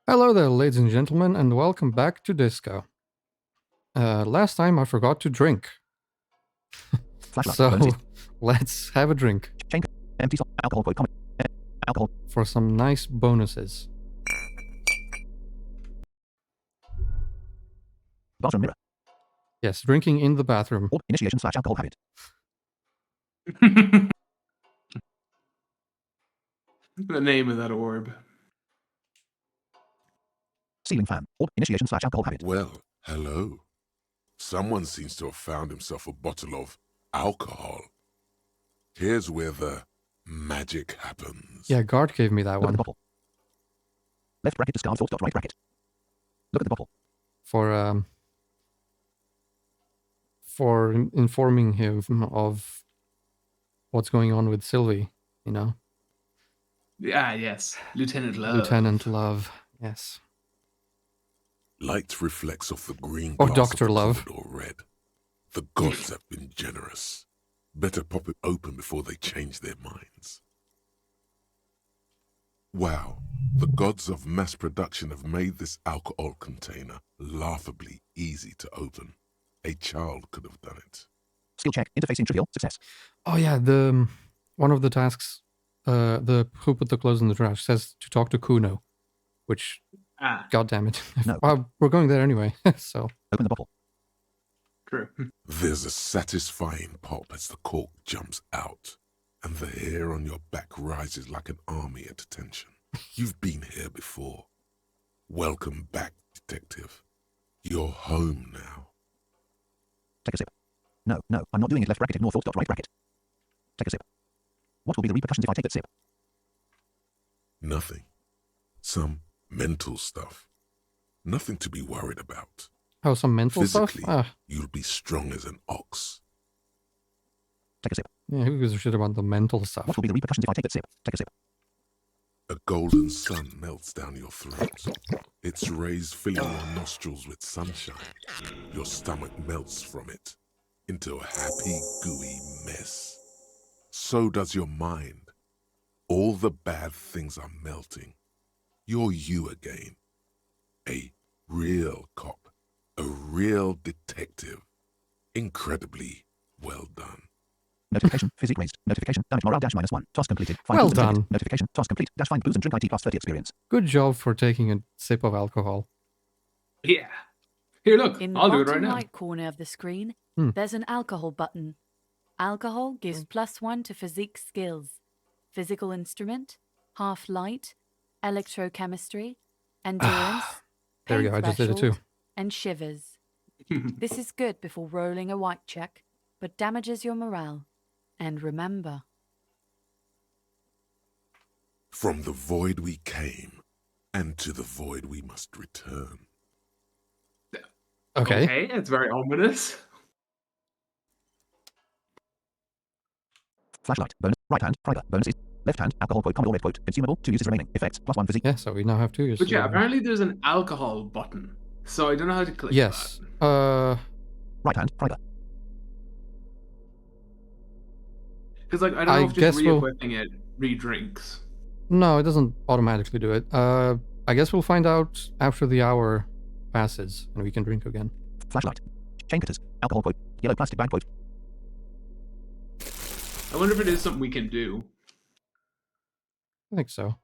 Hello there, ladies and gentlemen, and welcome back to Disco. Last time I forgot to drink. So, let's have a drink. Empty alcohol alcohol for some nice bonuses. Bathroom mirror. Yes, drinking in the bathroom. Or initiation / alcohol habit. The name of that orb. Ceiling fan. Or initiation / alcohol habit. Well, hello. Someone seems to have found himself a bottle of alcohol. Here's where the magic happens. Yeah, Guard gave me that Look one. at the bottle. Left bracket discard full stop right bracket. Look at the bottle. For informing him of what's going on with Sylvie, you know? Ah, yes. Lieutenant Love. Lieutenant Love, yes. Light reflects off the green Or glass Dr. of the Love. Commodore Red. The gods have been generous. Better pop it open before they change their minds. Wow, the gods of mass production have made this alcohol container laughably easy to open. A child could have done it. Skill check. Interfacing trivial. Success. Oh yeah, one of the tasks, the who put the clothes in the trash says to talk to Kuno, which, god damn it. No. Well, we're going there anyway, so. Open the bottle. True. There's a satisfying pop as the cork jumps out, and the hair on your back rises like an army at attention. You've been here before. Welcome back, detective. You're home now. Take a sip. No, I'm not doing it. Left bracket ignore full stop right bracket. Take a sip. What will be the repercussions if I take that sip? Nothing. Some mental stuff. Nothing to be worried about. Oh, some mental Physically, stuff? you'll be strong as an ox. Take a sip. Yeah, who gives a shit about the mental stuff? What will be the repercussions if I take that sip? Take a sip. A golden sun melts down your throat. Its rays filling your nostrils with sunshine. Your stomach melts from it into a happy, gooey mess. So does your mind. All the bad things are melting. You're you again. A real cop. A real detective. Incredibly well done. Notification. Physique raised. Notification. Damage morale -1. Task completed. Find Well booze and drink done. it. Notification. Task complete. Find booze and drink IT +30 experience. Good job for taking a sip of alcohol. Yeah. Here, look. In the I'll do it right bottom now. right corner of the screen, Hmm. there's an alcohol button. Alcohol gives +1 to physique skills. Physical instrument, half light, electrochemistry, endurance, There we pain go, I just did it too. threshold, and shivers. This is good before rolling a white check, but damages your morale. And remember, From the void we came, and to the void we must return. Okay. Okay, it's very ominous. Flashlight. Bonus. Right hand. Private. Bonuses. Left hand. Alcohol quote. Commodore Red quote. Consumable. 2 uses remaining. Effects. +1 physique. Yeah, so we now have 2 uses. But yeah, apparently there's an alcohol button. So I don't know how to click Yes. that. Right hand. Private. Because like, I don't know if just re-equipping it re-drinks. No, it doesn't automatically do it. I guess we'll find out after the hour passes and we can drink again. Flashlight. Chain cutters. Alcohol quote. Yellow plastic bag quote. I wonder if it is something we can do. I think so.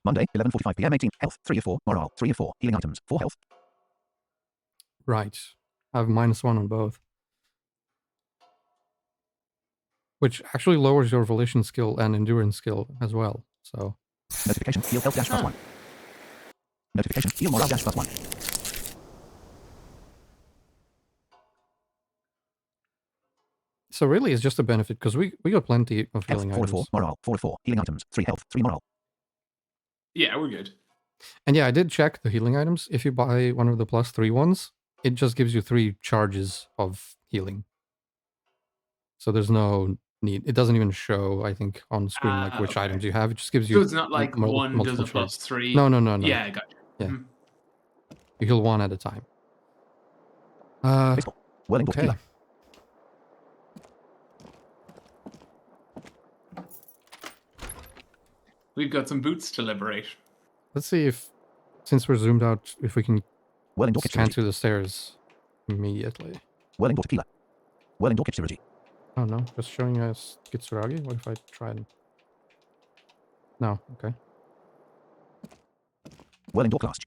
Monday, 11:45 p.m. 18. Health. 3 of 4. Morale. 3 of 4. Healing items. 4 health. Right. I have -1 on both. Which actually lowers your volition skill and endurance skill as well, so... Notification. Heal health -+1. Notification. Heal morale -+1. So really it's just a benefit, because we got plenty of Health. healing 4 of 4. items. Morale. 4 of 4. Healing items. 3 health. 3 morale. Yeah, we're good. And yeah, I did check the healing items. If you buy one of the +3 ones, it just gives you 3 charges of healing. So there's no need. It doesn't even show, I think, on screen like which Okay. items you have. It just gives you. So it's not like one does multiple a charges. +3. No. Yeah, I got you. Yeah. Mhm. You heal 1 at a time. Baseball. Whirling ball Okay. tequila. We've got some boots to liberate. Let's see if, since we're zoomed out, if we can Whirling door scan Cryptozoology. through the stairs immediately. Whirling door Tequila. Whirling door Cryptozoology. Oh no, just showing us Kitsuragi? What if I tried? No, okay. Whirling door Class.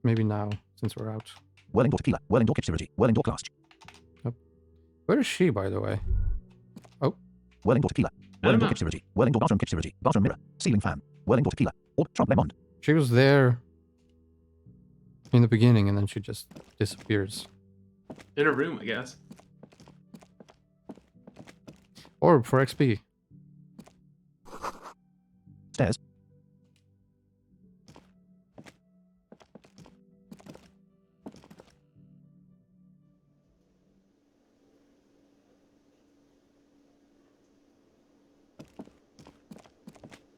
Maybe now, since we're out. Whirling door Tequila. Whirling door Cryptozoology. Whirling door Class. Where is she, by the way? Oh, Whirling door Tequila. Whirling door Cryptozoology. Whirling door Bathroom Cryptozoology. Bathroom Mirror. Ceiling Fan. Whirling door Tequila. Or Trump Lemond. she was there in the beginning and then she just disappears. In a room, I guess. Orb for XP. Stairs.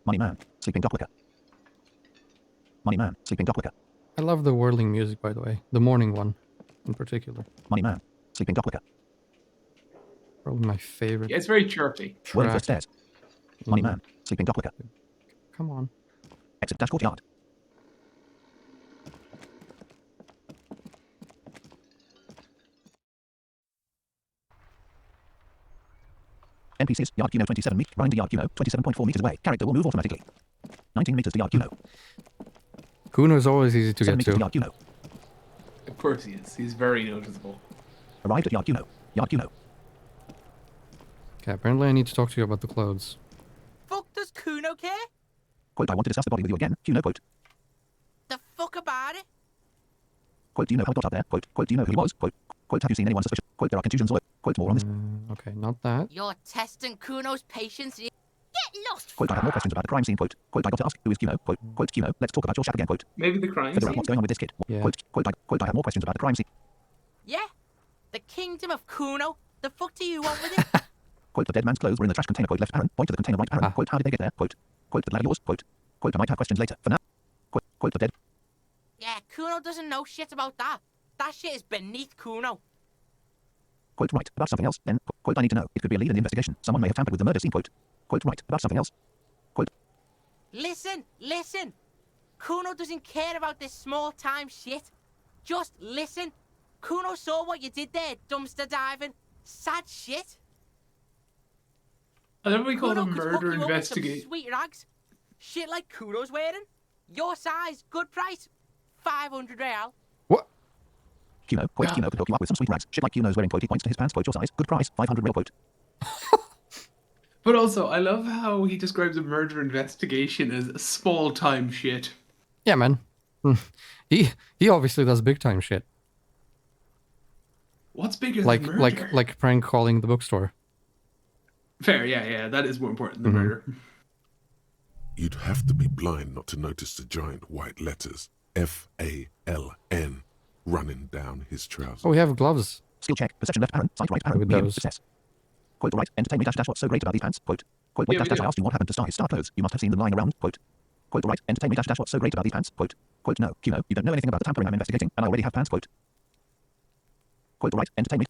Money Man. Sleeping Dog Wicker. Money Man. Sleeping Dog Wicker. I love the whirling music, by the way. The morning one, in particular. Money Man. Sleeping Dog Wicker. Probably my favorite. Yeah, it's very chirpy. Whirling track first stairs. Money in- Man. Sleeping Dog Wicker. Come on. Exit dash courtyard. NPCs, yard Kuno 27 meters, running to yard Kuno 27.4 meters away. Character will move automatically. 19 meters to yard Kuno. Kuno is always easy to 7 get meters to to. yard Kuno. Of course he is. He's very noticeable. Arrived at yard Kuno. Yard Kuno. Okay, apparently I need to talk to you about the clothes. Fuck does Kuno care? Quote, I want to discuss the body with you again. Kuno, quote. The fuck about it? Quote, do you know how it got up there? Quote, do you know who he was? Quote, have you seen anyone suspicious? Quote, there are contusions all over. Quote, more on this. Okay, not that. You're testing Kuno's patience. Get lost. Quote, I have more questions about the crime scene. Quote, I got to ask, who is Kuno? Quote, Kuno, let's talk about your shack again. Quote, Maybe the crime figure out scene? what's going on with this kid. Yeah. Quote, I have more questions about the crime scene. Yeah? The kingdom of Kuno? The fuck do you want with it? Quote, the dead man's clothes were in the trash container. Quote, left Aaron. Point to the container right Aaron. Ah. Quote, how did they get there? Quote, the lad of yours. Quote, I might have questions later. For now. Quote, the dead. Yeah, Kuno doesn't know shit about that. That shit is beneath Kuno. Quote, right, about something else. Then, quote, I need to know. It could be a lead in the investigation. Someone may have tampered with the murder scene. Quote, right, about something else. Quote, Listen. Kuno doesn't care about this small-time shit. Just listen. Kuno saw what you did there, dumpster diving. Sad shit. I love we call Kuno them could hook murder you up with some investigate. sweet rags. Shit like Kuno's wearing. Your size, good price. 500 real. What? Kuno, quote, Kuno could hook you up with some sweet rags. Shit like Kuno's wearing. Quote, he points to his pants. Quote, your size. Good price. 500 real. Quote. But also, I love how he describes a murder investigation as small time shit. Yeah, man. He obviously does big time shit. What's bigger Like than murder? like prank calling the bookstore. Fair, yeah, that is more important than Mhm. murder. You'd have to be blind not to notice the giant white letters FALN running down his trousers. Oh, we have gloves. Skill check. Perception left Aaron. Sight right Aaron. With Medium. those. Success. Quote, right. Entertain me dash what's so great about these pants. Quote, wait Yeah, dash we dash do. I asked you what happened to Star's star clothes. You must have seen them lying around. Quote, right. Entertain me dash what's so great about these pants. Quote, no. Kuno, you don't know anything about the tampering I'm investigating, and I already have pants. Quote, right. Entertain me.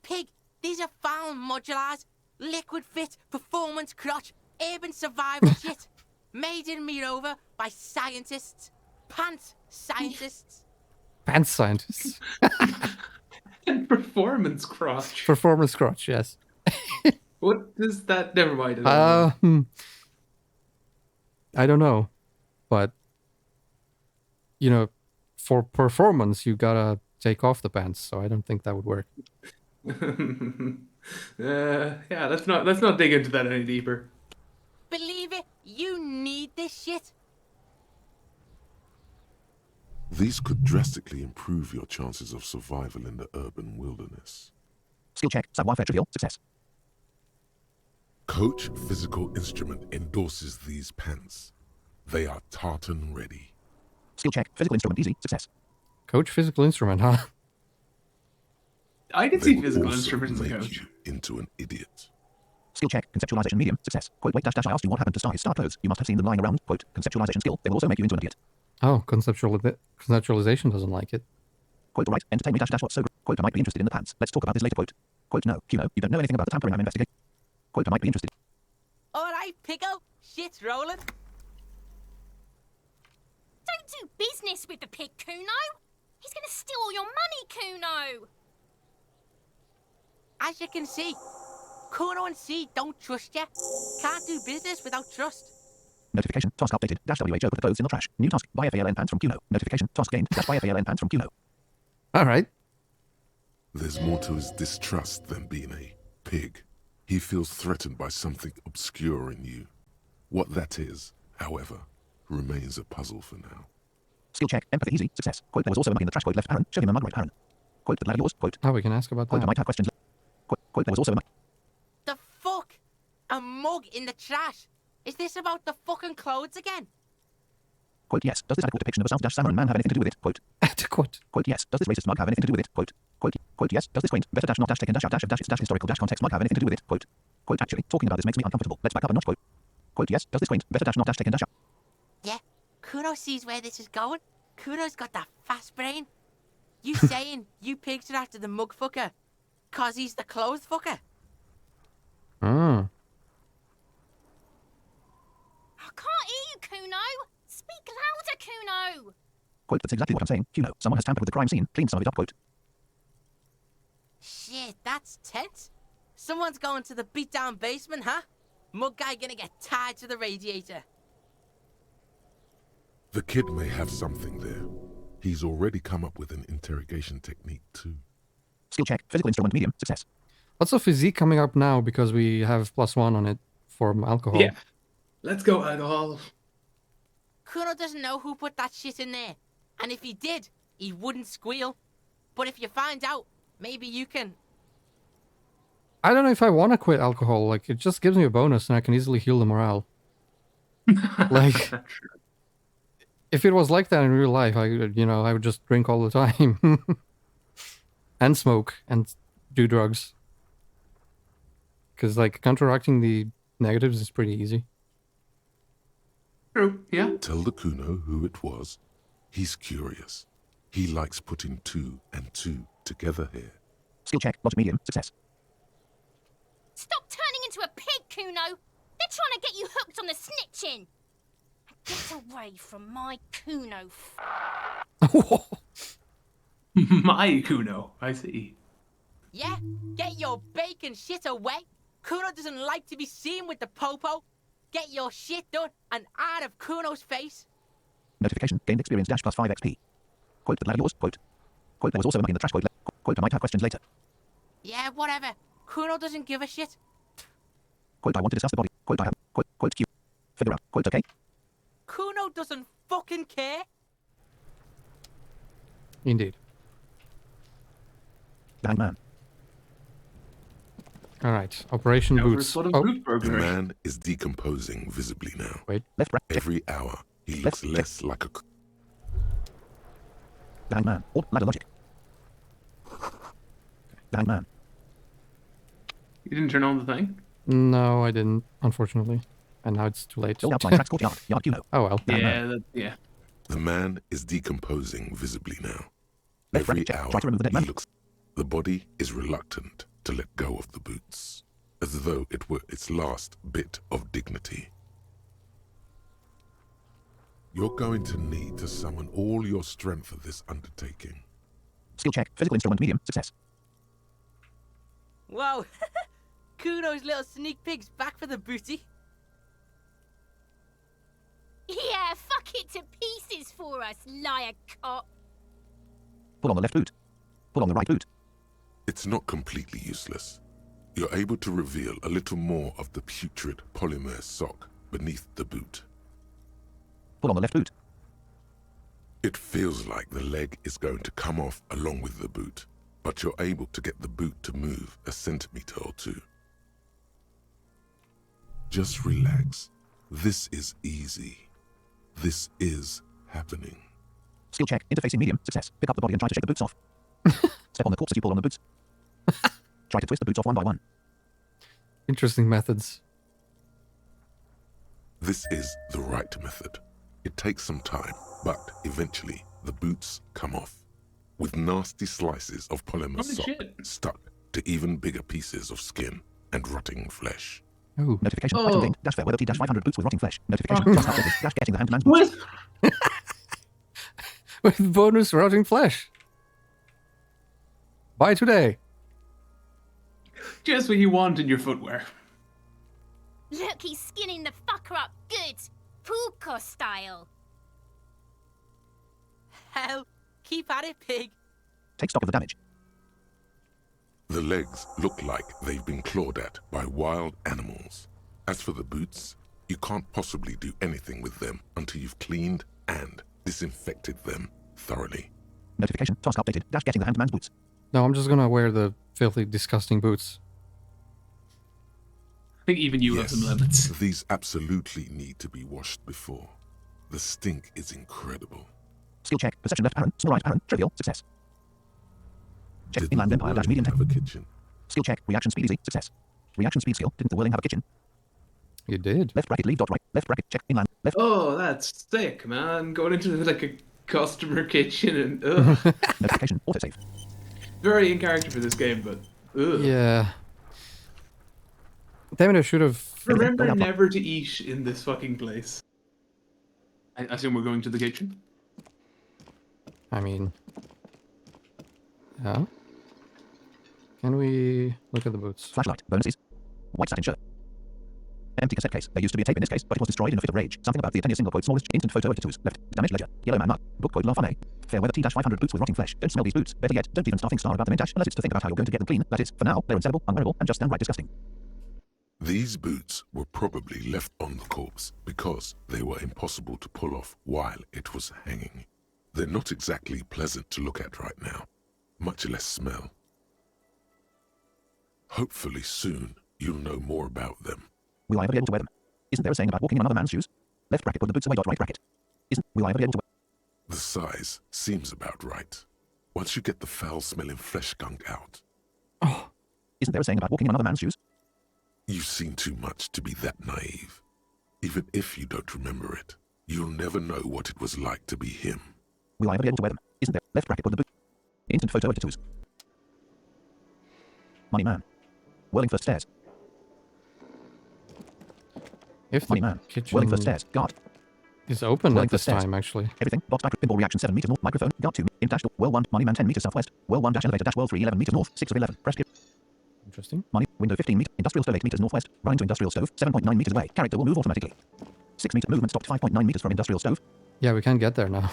Pig, these are found modulars. Liquid fit, performance crotch, urban survival shit. Made in Mirova by scientists. Pants scientists. Pants scientists. And performance crotch. Performance crotch, yes. What does that? Never mind. I don't know. I don't know. But, you know, for performance, you gotta take off the pants, so I don't think that would work. Yeah, let's not dig into that any deeper. Believe it, you need this shit. These could drastically improve your chances of survival in the urban wilderness. Skill check. Savoir-faire trivial. Success. Coach Physical Instrument endorses these pants. They are tartan ready. Skill check. Physical instrument easy. Success. Coach physical instrument, huh? I can They see will physical also instruments, make coach. you into an idiot. Skill check. Conceptualization medium. Success. Quote, wait dash I asked you what happened to Star's star clothes. You must have seen them lying around. Quote, conceptualization skill. They will also make you into an idiot. Oh, conceptualization doesn't like it. Quote, right. Entertain me dash what's so great. Quote, I might be interested in the pants. Let's talk about this later. Quote, no. Kuno, you don't know anything about the tampering I'm investigating. Quote, I might be interested. Alright, Pico, shit's rolling. do business with the pig, Kuno. He's going to steal all your money, Kuno. As you can see, Kuno and C don't trust you. Can't do business without trust. Notification. Task updated. -WHO put the clothes in the trash. New task. Buy FALN pants from Kuno. Notification. Task gained. Buy FALN pants from Kuno. All right. There's more to his distrust than being a pig. He feels threatened by something obscure in you. What that is, however, remains a puzzle for now. Skill check. Empathy easy. Success. Quote, there was also a mug in the trash. Quote, left Aaron. Show him a mug, right Aaron. Quote, the lad of yours. Quote, Oh, we can ask about quote, I that. might have questions. Quote, there was also a mug. The fuck? A mug in the trash? Is this about the fucking clothes again? Quote, yes. Does this adequate depiction of a South-Saharan man have anything to do with it? Quote, Adequate. quote, yes. Does this racist mug have anything to do with it? Quote, quote, yes. Does this quaint, better dash not dash taken dash out dash of dash dash historical dash context mug have anything to do with it? Quote, actually, talking about this makes me uncomfortable. Let's back up a notch. Quote, yes. Does this quaint, better dash not dash taken dash out. Yeah, Kuno sees where this is going. Kuno's got that fast brain. You saying you pigs are after the mug fucker, 'cause he's the clothes fucker? Ah. I can't hear you, Kuno. Speak louder, Kuno. Quote, that's exactly what I'm saying. Kuno, someone has tampered with the crime scene, cleaned some of it up. Quote, Shit, that's tense. Someone's going to the beat-down basement, huh? Mug guy gonna get tied to the radiator. The kid may have something there. He's already come up with an interrogation technique too. skill check. Physical instrument medium. Success. What's the physique coming up now because we have +1 on it from alcohol? Yeah. Let's go, alcohol. Kuno doesn't know who put that shit in there. And if he did, he wouldn't squeal. But if you find out, maybe you can... I don't know if I want to quit alcohol. Like, it just gives me a bonus and I can easily heal the morale. Like, if it was like that in real life, I would just drink all the time. And smoke and do drugs. Because, like, counteracting the negatives is pretty easy. True, yeah. Tell the Kuno who it was. He's curious. He likes putting 2 and 2 together here. Skill check. Logic medium. Success. Stop turning into a pig, Kuno. They're trying to get you hooked on the snitching. Get away from my Kuno. My Kuno, I see. Yeah, get your bacon shit away. Kuno doesn't like to be seen with the popo. Get your shit done and out of Kuno's face. Notification. Gained experience dash +5 XP. Quote, the lad of yours. Quote, there was also a mug in the trash. Quote, I might have questions later. Yeah, whatever. Kuno doesn't give a shit. Quote, I want to discuss the body. Quote, I have. Quote, Q. Figure out. Quote, okay. Kuno doesn't fucking care. Indeed. The hanged man. All right. Operation Now for Boots. sort of Oh, boot The burglary. man is decomposing visibly now. wait. Left bracket. Every hour, he looks less like a... The hanged man. Or ladder logic. The hanged man. You didn't turn on the thing? No, I didn't, unfortunately. And now it's too late. Build outside tracks courtyard. Yard Kuno. Oh well. Yeah. The man is decomposing visibly now. Left Every bracket check. hour, Try to remove the dead he man. looks... The body is reluctant to let go of the boots, as though it were its last bit of dignity. You're going to need to summon all your strength for this undertaking. Skill check. Physical instrument medium. Success. Whoa. Kuno's little sneak pig's back for the booty. Yeah, fuck it to pieces for us, liar cop. Pull on the left boot. Pull on the right boot. It's not completely useless. You're able to reveal a little more of the putrid polymer sock beneath the boot. Pull on the left boot. It feels like the leg is going to come off along with the boot, but you're able to get the boot to move a centimeter or two. Just relax. This is easy. This is happening. Skill check. Interfacing medium. Success. Pick up the body and try to shake the boots off. Step on the corpse as you pull on the boots. Try to twist the boots off one by one. Interesting methods. This is the right method. It takes some time, but eventually the boots come off, with nasty slices of polymer Holy sock shit. stuck to even bigger pieces of skin and rotting flesh. Ooh. Notification. Oh. Item gained. Dash fair weather T dash 500 boots with rotting flesh. Notification. Task updated. Dash getting the hanged man's boots. What? with bonus rotting flesh. Buy today. Just what you want in your footwear. Look, he's skinning the fucker up good. Puka style. Hell, keep at it, pig. Take stock of the damage. The legs look like they've been clawed at by wild animals. As for the boots, you can't possibly do anything with them until you've cleaned and disinfected them thoroughly. Notification. Task updated. Dash getting the handman's boots. No, I'm just gonna wear the filthy, disgusting boots. I think even you have some limits. These absolutely need to be washed before. The stink is incredible. Skill check. Perception left Aaron. Small right Aaron. Trivial. Success. Check. Did Inland the Empire dash whirling medium tech. have a kitchen? Skill check. Reaction speed easy. Success. Reaction speed skill. Didn't the whirling have a kitchen? You did. Left bracket leave dot right. Left bracket check. Inland. Left. Oh, that's sick, man. Going into like a customer kitchen and ugh. Notification. Autosave. Very in character for this game, but ugh. Yeah. Damn it! I should have. Remember never to eat in this fucking place. I assume we're going to the kitchen. I mean, yeah. Can we look at the boots? Flashlight. Bonuses. White satin shirt. Empty cassette case. There used to be a tape in this case, but it was destroyed in a fit of rage. Something about the attendee single quote smallest instant photo editor tools. Left. Damaged ledger. Yellow man mug. Book quote laugh Fair weather T-500 boots with rotting flesh. Don't smell these boots. Better yet, don't even starting star about them in dash unless it's to think about how you're going to get them clean. That is, for now, they're unsellable, unwearable, and just downright disgusting. These boots were probably left on the corpse because they were impossible to pull off while it was hanging. They're not exactly pleasant to look at right now, much less smell. Hopefully soon you'll know more about them. Will I ever be able to wear them? Isn't there a saying about walking in another man's shoes? Left bracket put the boots away dot right bracket. Will I ever be able to wear? The size seems about right. Once you get the foul-smelling flesh gunk out. Oh, Isn't there a saying about walking in another man's shoes? You've seen too much to be that naive. Even if you don't remember it, you'll never know what it was like to be him. Will I ever be able to wear them? Isn't there? Left bracket put the boot. Instant photo editor tools. Money man. Whirling first stairs. if Money the man. Whirling first kitchen stairs. Guard. is open Whirling at this first stairs. time, actually. Everything. Box back. Pinball reaction 7 meters north. Microphone. Guard 2. In dash. Whirl 1. Money man 10 meters southwest. Whirl 1 dash elevator dash whirl 3 11 meters north. 6 of 11. Press skip. Interesting. Money. Window 15 meters. Industrial stove 8 meters northwest. Running to industrial stove. 7.9 meters away. Character will move automatically. 6 meter movement stopped 5.9 meters from industrial stove. Yeah, we can't get there now.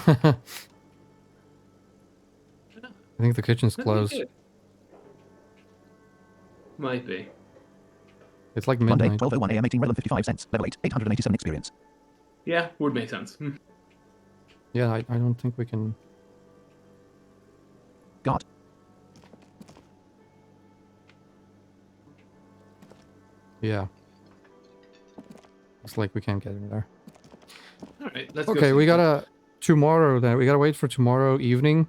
I think the kitchen's closed. Might be. It's like Monday, midnight. 12:01 a.m. 18 relevant 55 cents. Level 8. 887 experience. Yeah, would make sense. Yeah, I don't think we can. Guard. Yeah. It's like we can't get in there. All right, let's Okay, go. we gotta tomorrow then. We gotta wait for tomorrow evening.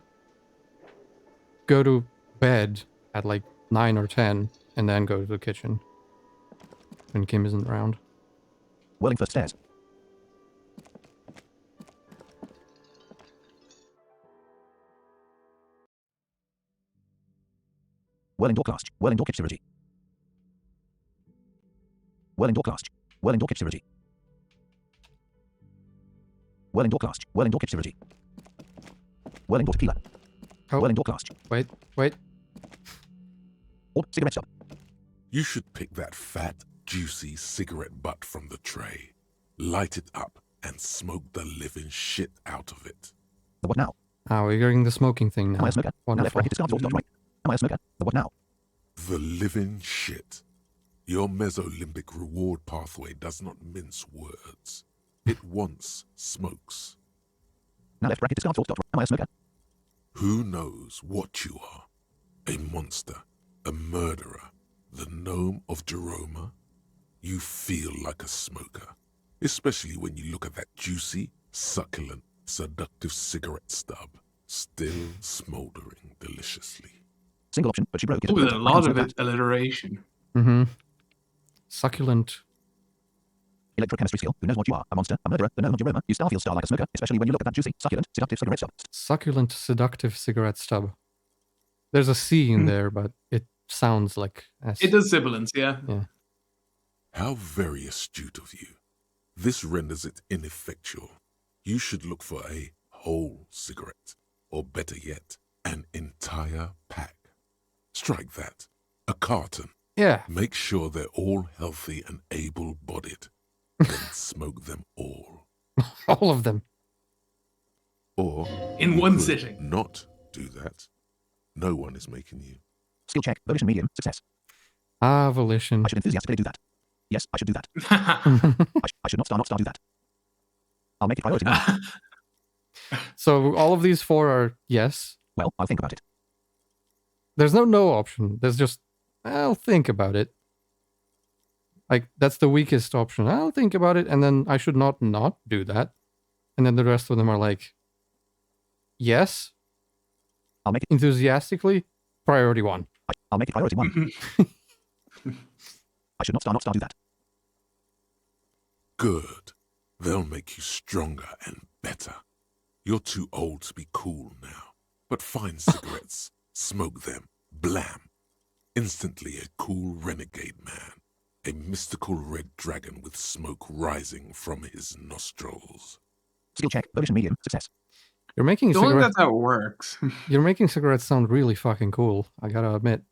Go to bed at like 9 or 10, and then go to the kitchen when Kim isn't around. Whirling first stairs. Whirling door class. Whirling door Cryptozoology. Whirling door class. Whirling door Cryptozoology. Whirling door class. Whirling door Cryptozoology. Whirling door tequila. Oh. Whirling door class. Wait. Or cigarette stub. You should pick that fat, juicy cigarette butt from the tray, light it up, and smoke the living shit out of it. The what now? Ah, we're getting the smoking thing now. Am I a smoker? Now left Wonderful. bracket discards all dot right. Am I a smoker? The what now? The living shit. Your mesolimbic reward pathway does not mince words. It once smokes. Now left bracket discards all dot right. Am I a smoker? Who knows what you are? A monster, a murderer, the gnome of Jeroma? You feel like a smoker, especially when you look at that juicy, succulent, seductive cigarette stub, still smoldering deliciously. Single option, but she broke it. With a lot of alliteration. Mm-hmm. Succulent. Electrochemistry skill. Who knows what you are? A monster, a murderer, the gnome of Jeroma. You still feel star like a smoker, especially when you look at that juicy, succulent, seductive cigarette stub. Succulent, seductive cigarette stub. There's a C in there, but it sounds like S. It does sibilance, yeah. How very astute of you. This renders it ineffectual. You should look for a whole cigarette, or better yet, an entire pack. Strike that. A carton. Yeah. Make sure they're all healthy and able-bodied. Then smoke them all. All of them. Or In you one could sitting. not do that. No one is making you. Skill check. Volition medium. Success. Ah, volition. I should enthusiastically do that. Yes, I should do that. I should not star do that. I'll make it priority now. So all of these 4 are yes. Well, I'll think about it. There's no option. There's just, I'll think about it. Like, that's the weakest option. I'll think about it, and then I should not do that. And then the rest of them are like, yes. I'll make it. Enthusiastically, priority 1. I'll make it priority 1. I should not star do that. Good. They'll make you stronger and better. You're too old to be cool now. But find cigarettes, smoke them, blam. Instantly a cool renegade man. A mystical red dragon with smoke rising from his nostrils. Skill check. Volition medium. Success. You're making Don't think cigarettes. that's how it works. You're making cigarettes sound really fucking cool. I gotta admit.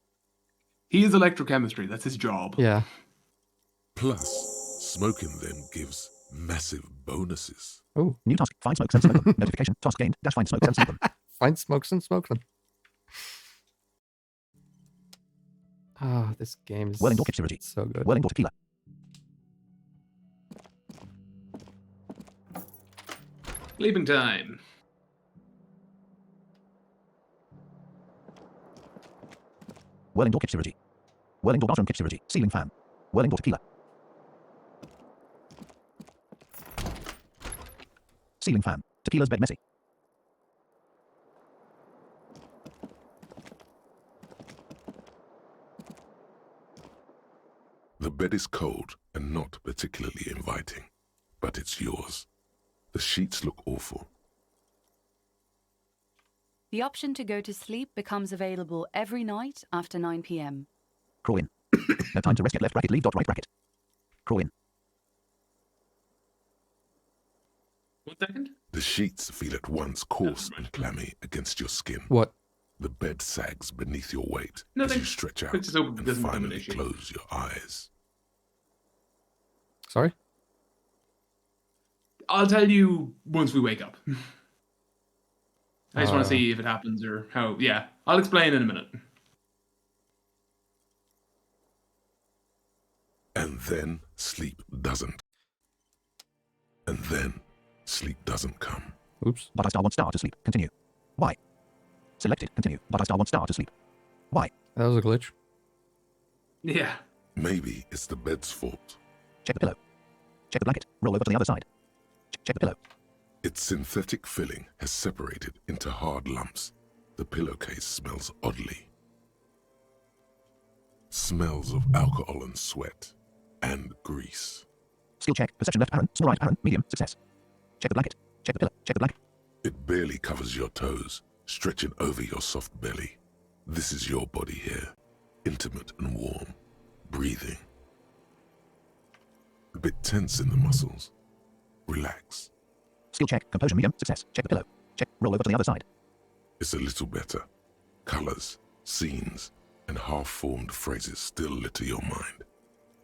He is electrochemistry. That's his job. Yeah. Plus, smoking them gives massive bonuses. Oh, New task. Find smokes and smoke them. Notification. Task gained. Dash find smokes and smoke them. find smokes and smoke them. Ah, this game is Well indoor Cryptozoology. so good. Well indoor tequila. Sleeping time. Well indoor Cryptozoology. Well indoor bathroom Cryptozoology. Ceiling fan. Well indoor tequila. Ceiling fan. Tequila's bed messy. The bed is cold and not particularly inviting, but it's yours. The sheets look awful. The option to go to sleep becomes available every night after 9 p.m. Crawl in. No time to rest yet. Left bracket. Leave dot right bracket. Crawl in. 1 second. The sheets feel at once coarse and clammy against your skin. What? The bed sags beneath your weight as Nothing. you stretch out Quick to soap and doesn't become an finally issue. close your eyes. Sorry? I'll tell you once we wake up. I just want Uh. to see if it happens or how. Yeah, I'll explain in a minute. And then sleep doesn't. And then sleep doesn't come. Oops. But I still want star to sleep. Continue. Why? Selected. Continue. But I still want star to sleep. Why? That was a glitch. Yeah. Maybe it's the bed's fault. Check the pillow. Check the blanket. Roll over to the other side. Check the pillow. Its synthetic filling has separated into hard lumps. The pillowcase smells oddly. Smells of alcohol and sweat. And grease. Skill check. Perception left parent. Small right parent. Medium. Success. Check the blanket. Check the pillow. Check the blanket. It barely covers your toes, stretching over your soft belly. This is your body here, intimate and warm, breathing. A bit tense in the muscles. Relax. Skill check. Composure. Medium. Success. Check the pillow. Check. Roll over to the other side. It's a little better. Colors, scenes, and half-formed phrases still litter your mind.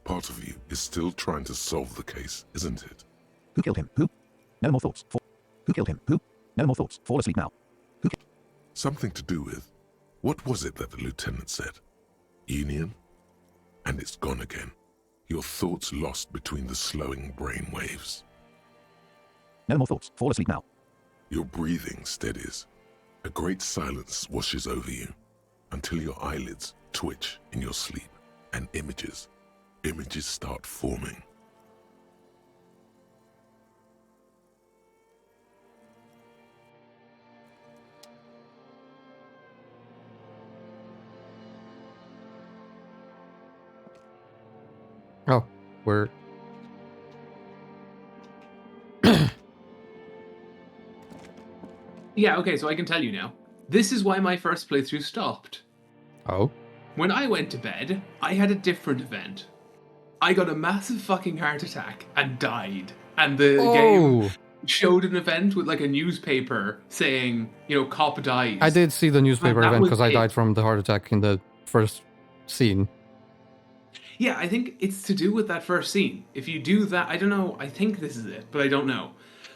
Part of you is still trying to solve the case, isn't it? Who killed him? Who? No more thoughts. Who killed him? Who? No more thoughts. Fall asleep now. Who? Something to do with, what was it that the lieutenant said? Union? And it's gone again. Your thoughts lost between the slowing brain waves. No more thoughts. Fall asleep now. Your breathing steadies. A great silence washes over you until your eyelids twitch in your sleep and images start forming. Oh, we're... Yeah, okay, so I can tell you now. This is why my first playthrough stopped. Oh? When I went to bed, I had a different event. I got a massive fucking heart attack and died. And the game showed an event with like a newspaper saying, cop dies. I did see the newspaper that event was because I it. died from the heart attack in the first scene. Yeah, I think it's to do with that first scene. If you do that, I don't know, I think this is it, but I don't know.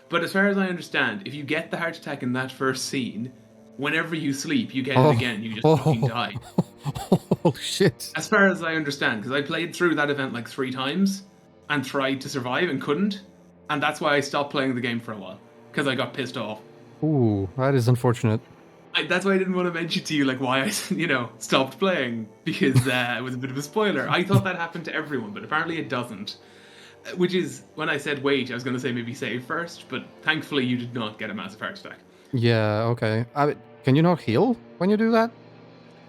But as far as I understand, if you get the heart attack in that first scene, whenever you sleep, you get it again, you just fucking die. Oh, shit. As far as I understand, because I played through that event like 3 times and tried to survive and couldn't, and that's why I stopped playing the game for a while, because I got pissed off. Ooh, that is unfortunate. That's why I didn't want to mention to you like why I, stopped playing, because it was a bit of a spoiler. I thought that happened to everyone, but apparently it doesn't. Which is, when I said wait, I was going to say maybe save first, but thankfully you did not get a massive heart attack. Yeah, okay. Can you not heal when you do that?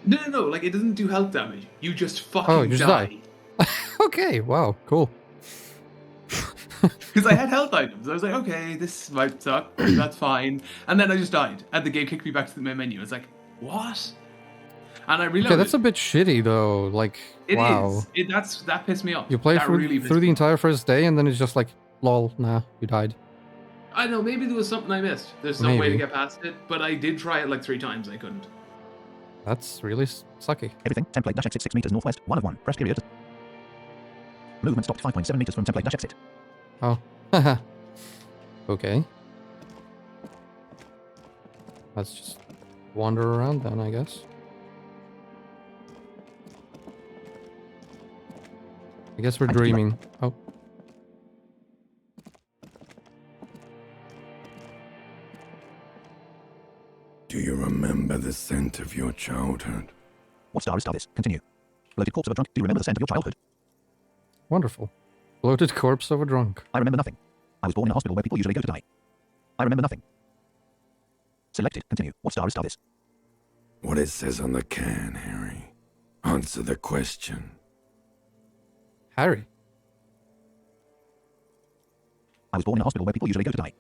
No, like it doesn't do health damage. You just fucking Oh, you just die. Okay, wow, cool. Because I had health items. I was like, okay, this might suck. That's fine. And then I just died. And the game kicked me back to the main menu. It's like, what? And I realized. Okay, that's a bit shitty though. Like, wow. That pissed me off. You play that through, really through the entire first day and then it's just like, lol, nah, you died. I know, maybe there was something I missed. There's some way to get past it, but I did try it like 3 times. I couldn't. That's really sucky. Everything, template dash exit 6 meters northwest, 1 of 1, press period. Movement stopped 5.7 meters from template dash exit. Oh, haha. Okay. Let's just wander around then, I guess. I guess we're dreaming. Oh. Do you remember the scent of your childhood? What star is star this? Continue. Bloated corpse of a drunk. Do you remember the scent of your childhood? Wonderful. Bloated corpse of a drunk. I remember nothing. I was born in a hospital where people usually go to die. I remember nothing. Selected. Continue. What star is star this? What it says on the can, Harry. Answer the question. Harry. I was born in a hospital where people usually go to die.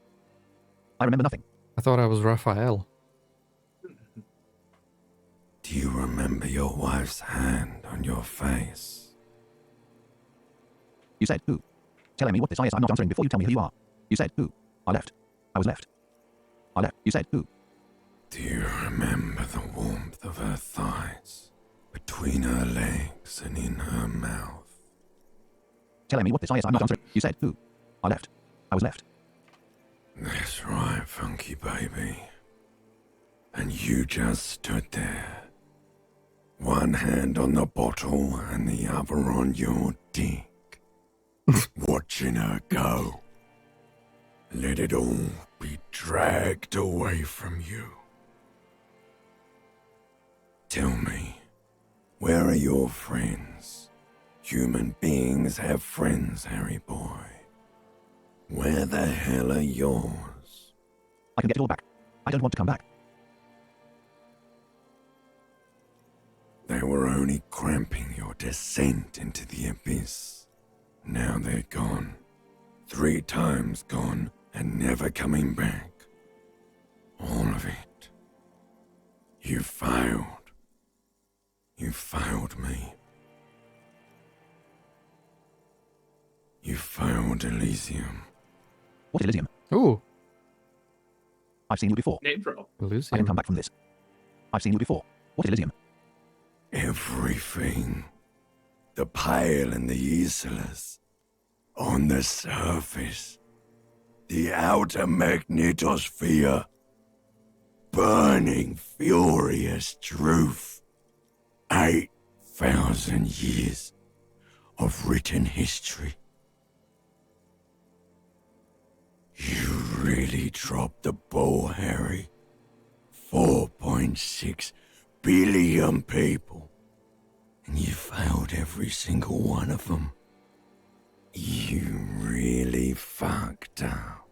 I remember nothing. I thought I was Raphael. Do you remember your wife's hand on your face? You said, who? Tell me what this is. I'm not answering before you tell me who you are. You said, who? I left. I was left. I left. You said, who? Do you remember the warmth of her thighs, between her legs and in her mouth? Tell me what this is. I'm not answering. You said, who? I left. I was left. That's right, funky baby. And you just stood there. One hand on the bottle and the other on your dick. Watching her go. Let it all be dragged away from you. Tell me, where are your friends? Human beings have friends, Harry boy. Where the hell are yours? I can get it all back. I don't want to come back. They were only cramping your descent into the abyss. Now they're gone. 3 times gone and never coming back. All of it. You failed. You failed me. You failed Elysium. What is Elysium? Ooh, I've seen you before. Name drop. I can Elysium. come back from this. I've seen you before. What is Elysium? Everything. The pale and the islas. On the surface. The outer magnetosphere. Burning, furious truth. 8,000 years of written history. You really dropped the ball, Harry. 4.6 billion people. And you failed every single one of them. You really fucked up.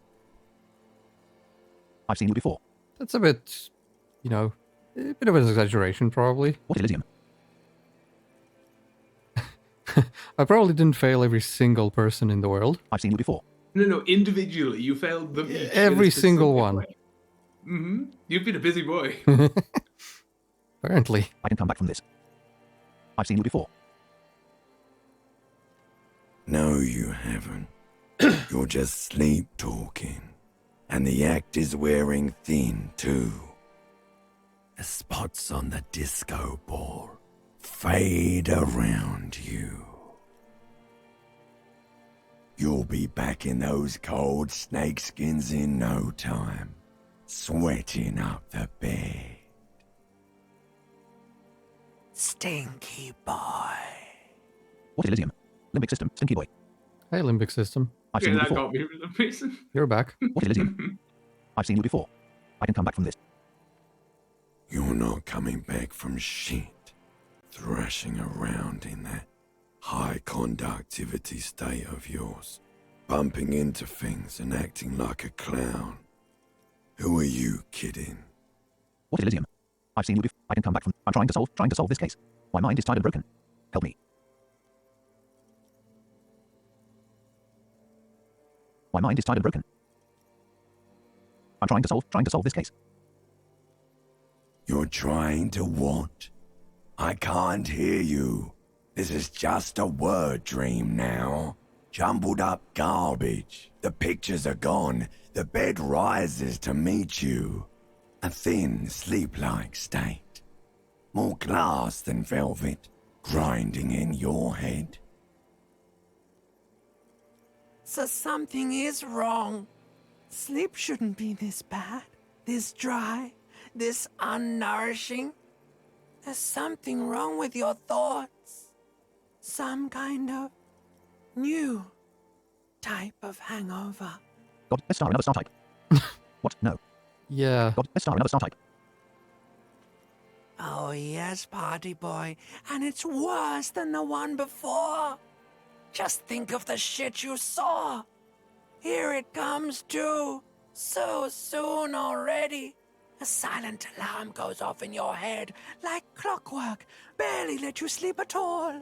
I've seen you before. That's a bit, a bit of an exaggeration, probably. What is Elysium? I probably didn't fail every single person in the world. I've seen you before. No, individually, you failed them each in a Every single specific one. way. Mm-hmm. You've been a busy boy. Apparently. I can come back from this. I've seen you before. No, you haven't. You're just sleep talking. And the act is wearing thin, too. The spots on the disco ball fade around you. You'll be back in those cold snakeskins in no time, sweating up the bed. Stinky boy. What is Elysium? Limbic system, Stinky Boy. Hey, limbic system. I've Yeah, seen you that before. got me for some reason. You're back. What is Elysium? I've seen you before. I can come back from this. You're not coming back from shit. Thrashing around in that high conductivity state of yours. Bumping into things and acting like a clown. Who are you kidding? What is Elysium? I've seen you before. I can come back from. I'm trying to solve this case. My mind is tired and broken. Help me. My mind is tired and broken. I'm trying to solve this case. You're trying to what? I can't hear you. This is just a word dream now. Jumbled up garbage. The pictures are gone. The bed rises to meet you. A thin, sleep-like state. More glass than velvet, grinding in your head. So something is wrong. Sleep shouldn't be this bad, this dry, this unnourishing. There's something wrong with your thoughts. Some kind of new type of hangover. God, let's start another star type. What? No. Yeah. God, let's start another star type. Oh yes, party boy, and it's worse than the one before. Just think of the shit you saw. Here it comes too. So soon already. A silent alarm goes off in your head like clockwork. Barely let you sleep at all.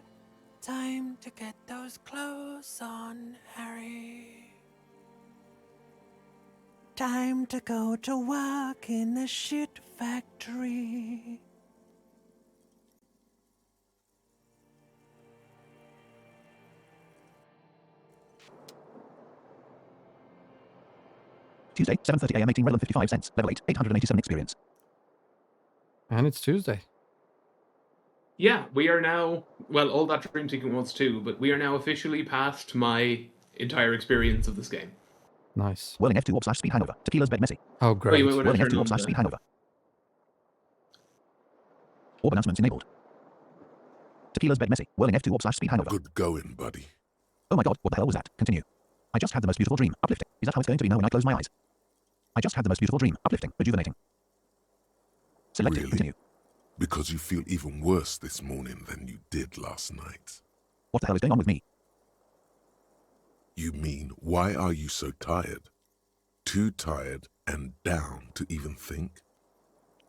Time to get those clothes on, Harry. Time to go to work in the shit factory. Tuesday, 7:30 a.m. 18 relevant 55 cents. Level 8, 887 experience. And it's Tuesday. Yeah, we are now, well, all that dream sequence was too, but we are now officially past my entire experience of this game. Nice. Whirling F2 orb / speed hangover. Tequila's bed messy. Oh, great. Wait, Whirling turn F2 on orb / the- speed hangover. Orb announcements enabled. Tequila's bed messy. Whirling F2 orb / speed hangover. Good going, buddy. Oh my god, what the hell was that? Continue. I just had the most beautiful dream. Uplifting. Is that how it's going to be now when I close my eyes? I just had the most beautiful dream. Uplifting. Rejuvenating. Selecting. Really? Continue. Because you feel even worse this morning than you did last night. What the hell is going on with me? You mean, why are you so tired? Too tired and down to even think?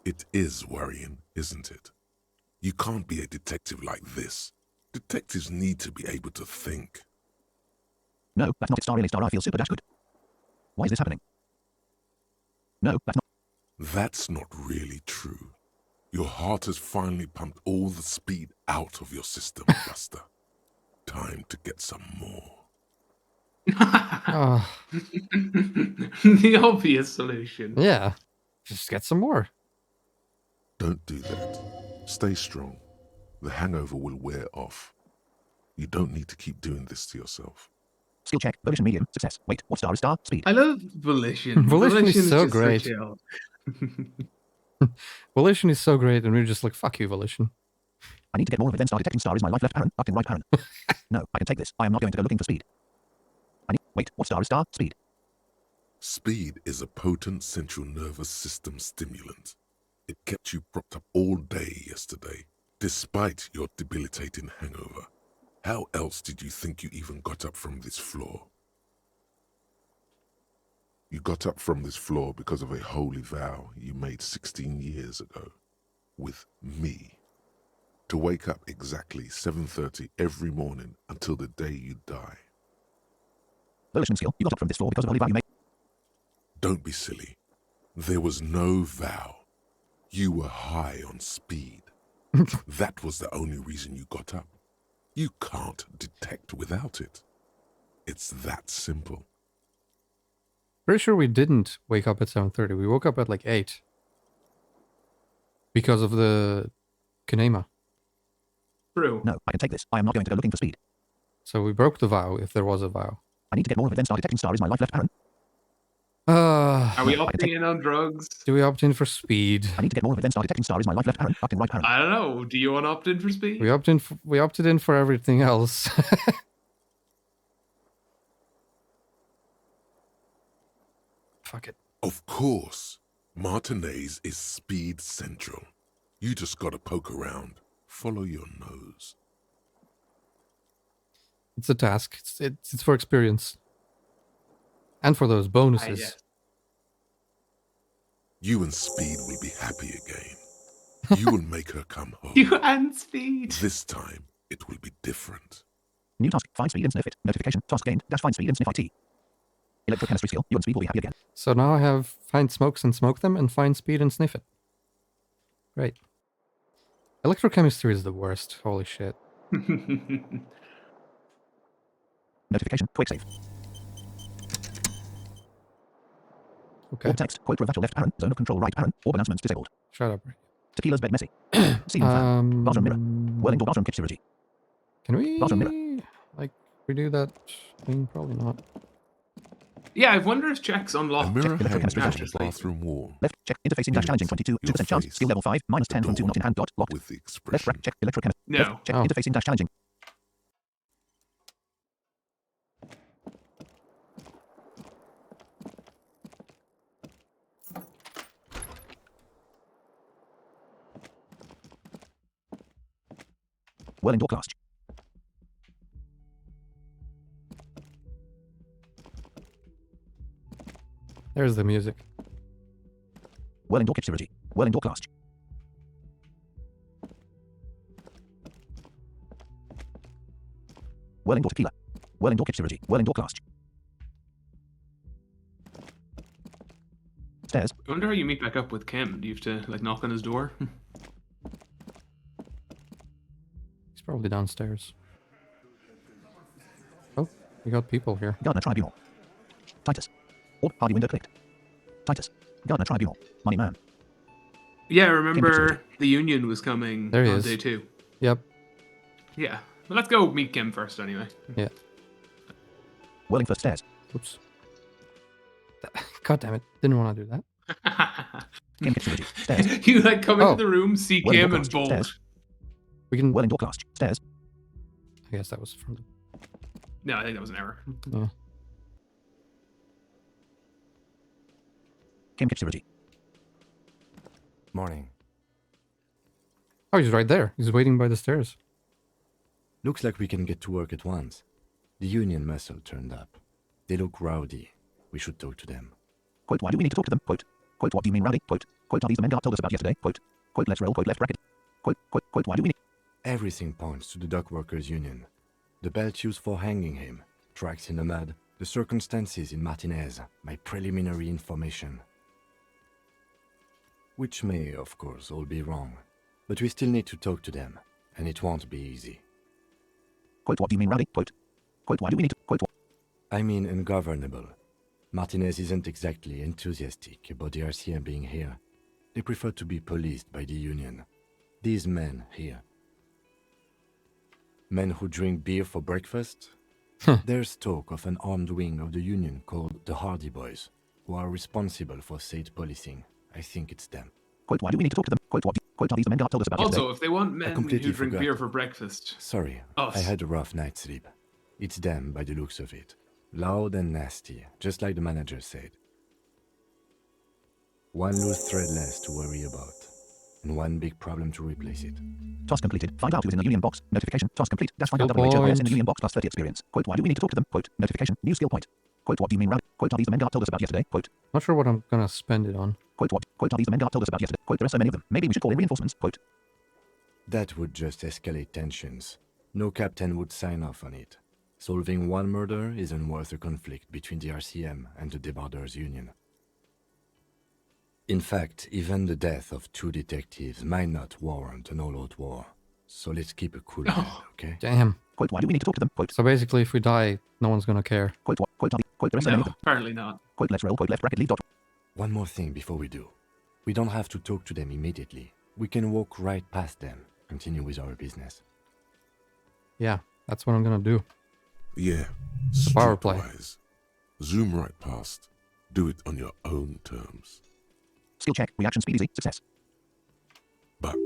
It is worrying, isn't it? You can't be a detective like this. Detectives need to be able to think. No, that's not it. Star really star. I feel super dash good. Why is this happening? No, that's not. That's not really true. Your heart has finally pumped all the speed out of your system, Buster. Time to get some more. Oh, The obvious solution. yeah. Just get some more. Don't do that. Stay strong. The hangover will wear off. You don't need to keep doing this to yourself. Skill check. Volition medium. Success. Wait, what star is star? Speed. I love Volition. Volition is so just great. chill. Volition is so great, and we're just like, fuck you, Volition. I need to get more of it. Then star detecting star is my life left parent. Up in right parent. No, I can take this. I am not going to go looking for speed. Wait, what star is star? Speed. Speed is a potent central nervous system stimulant. It kept you propped up all day yesterday, despite your debilitating hangover. How else did you think you even got up from this floor? You got up from this floor because of a holy vow you made 16 years ago, with me, to wake up exactly 7:30 every morning until the day you die. Volition skill. You got up from this floor because of holy vow you made. Don't be silly. There was no vow. You were high on speed. That was the only reason you got up. You can't detect without it. It's that simple. Pretty sure we didn't wake up at 7:30. We woke up at like 8. Because of the kinema. True. No, I can take this. I am not going to go looking for speed. So we broke the vow, if there was a vow. I need to get more of it, then start detecting star is my life left, Aaron. Are we No, I can opting in on drugs? Do we opt in for speed? I need to get more of it, then start detecting star is my life left, Aaron. Acting right, Aaron. I don't know. Do you want to opt in for speed? We opted in for everything else. Fuck it. Of course, Martinez is speed central. You just gotta poke around. Follow your nose. It's a task. It's for experience. And for those bonuses. yes. You and Speed will be happy again. You will make her come home. You and speed. This time, it will be different. New task. Find speed and sniff it. Notification. Task gained. Dash find speed and sniff IT. Electrochemistry skill. You and speed will be happy again. So now I have find smokes and smoke them and find speed and sniff it. Great. Electrochemistry is the worst. Holy shit. Notification. Quick save. Okay. Orb text. Quote Revachol left, Aaron. Zone of control right, Aaron. Orb announcements disabled. Shut up. Tequila's bed messy. Ceiling fan. Bathroom mirror. Whirling door bathroom Cryptozoology. Can we Bathroom mirror. like redo that thing? Probably not. Yeah, I wonder if checks A unlock. mirror Check hangs on electrochemistry. the bathroom wall Left. Check. Interfacing dash challenging 22. 2% chance. Skill level 5. Minus 10 from 2 not in hand. Dot. Locked. with the Left. expression. Right. Check. Electrochemistry. No. Left. Check. Oh. Interfacing dash challenging. Whirling door class. There's the music. Whirling door Cryptozoology. Whirling door class. Whirling door tequila. Whirling door Cryptozoology. Whirling door class. Stairs. I wonder how you meet back up with Kim. Do you have to like knock on his door? He's probably downstairs. Oh, we got people here. Gardner Tribunal. Titus. Orb Hardy window clicked. Titus. Gardner Tribunal. Money man. Yeah, remember the Union was coming There he on is. day 2. Yep. Yeah. Well, let's go meet Kim first anyway. Yeah. Whirling first stairs. Oops. God damn it. Didn't want to do that. Kim Cryptozoology. Stairs. You like come Oh. into the room, see Whirling Kim door and class. bolt. Stairs. We can. Whirling door class. Stairs. I guess that was from the. No, I think that was an error. Yeah. Kim Cryptozoology. Morning. Oh, he's right there. He's waiting by the stairs. Looks like we can get to work at once. The Union muscle turned up. They look rowdy. We should talk to them. Quote, why do we need to talk to them? Quote, what do you mean rowdy? Quote, are these the men Gart told us about yesterday? Quote, let's roll, let's bracket. Quote, why do we need... Everything points to the Dock Workers Union. The belt used for hanging him, tracks in the mud, the circumstances in Martinez, my preliminary information. Which may, of course, all be wrong. But we still need to talk to them, and it won't be easy. Quote, what do you mean rowdy? Quote, why do we need to... Quote, what? I mean ungovernable. Martinez isn't exactly enthusiastic about the RCM being here. They prefer to be policed by the Union. These men here. Men who drink beer for breakfast? There's talk of an armed wing of the Union called the Hardy Boys, who are responsible for state policing. I think it's them. Quote, why do we need to talk to them? Quote, are these the men Gart told us about yesterday? Also, if they want men who completely drink forgot. beer for breakfast, Sorry, Us. I had a rough night's sleep. It's them by the looks of it. Loud and nasty, just like the manager said. One loose thread less to worry about, and one big problem to replace it. Task completed. Find out who's in the Union box. Notification. Task complete. Dash find out Skill WHOS in point. the Union box plus 30 experience. Quote, why do we need to talk to them? Quote, notification. New skill point. Quote, what do you mean rowdy? Quote, are these the men Gart told us about yesterday? Quote, Not sure what I'm gonna spend it on. quote, are these the men Gart told us about yesterday? Quote, there are so many of them. Maybe we should call in reinforcements. Quote, That would just escalate tensions. No captain would sign off on it. Solving one murder isn't worth a conflict between the RCM and the Debarders Union. In fact, even the death of 2 detectives might not warrant an all-out war. So let's keep a cool head, okay? Damn. quote, why do we need to talk to them? Quote, So basically, if we die, no one's gonna care. quote, Quote, there are so many No, of them. apparently not. Quote, let's roll, quote, left bracket, lead dot. One more thing before we do. We don't have to talk to them immediately. We can walk right past them, continue with our business. Yeah, that's what I'm gonna do. Yeah, Power play. streetwise. Zoom right past. Do it on your own terms. Skill check, reaction speed easy, success. But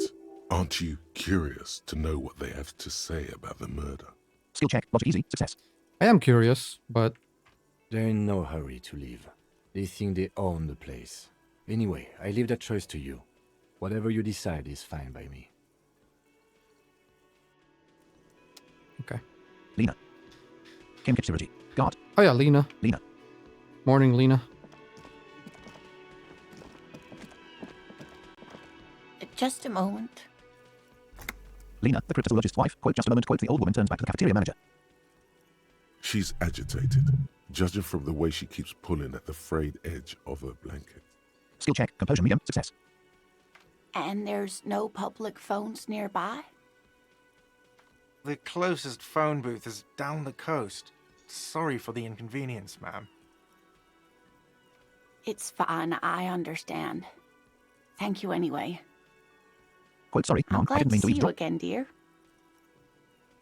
aren't you curious to know what they have to say about the murder? Skill check, logic easy, success. I am curious, but They're in no hurry to leave. They think they own the place. Anyway, I leave that choice to you. Whatever you decide is fine by me. okay. Lena. Cryptozoology. Guard. Oh yeah, Lena. Lena. Morning, Lena. Just a moment. Lena, the cryptozoologist's wife. Quote, just a moment. Quote, the old woman turns back to the cafeteria manager. She's agitated, judging from the way she keeps pulling at the frayed edge of her blanket. Skill check, composure medium, success. And there's no public phones nearby? The closest phone booth is down the coast. Sorry for the inconvenience, ma'am. It's fine, I understand. Thank you anyway. Quote, sorry, I'm mom, I glad didn't to mean to see you eavesdrop. again, dear.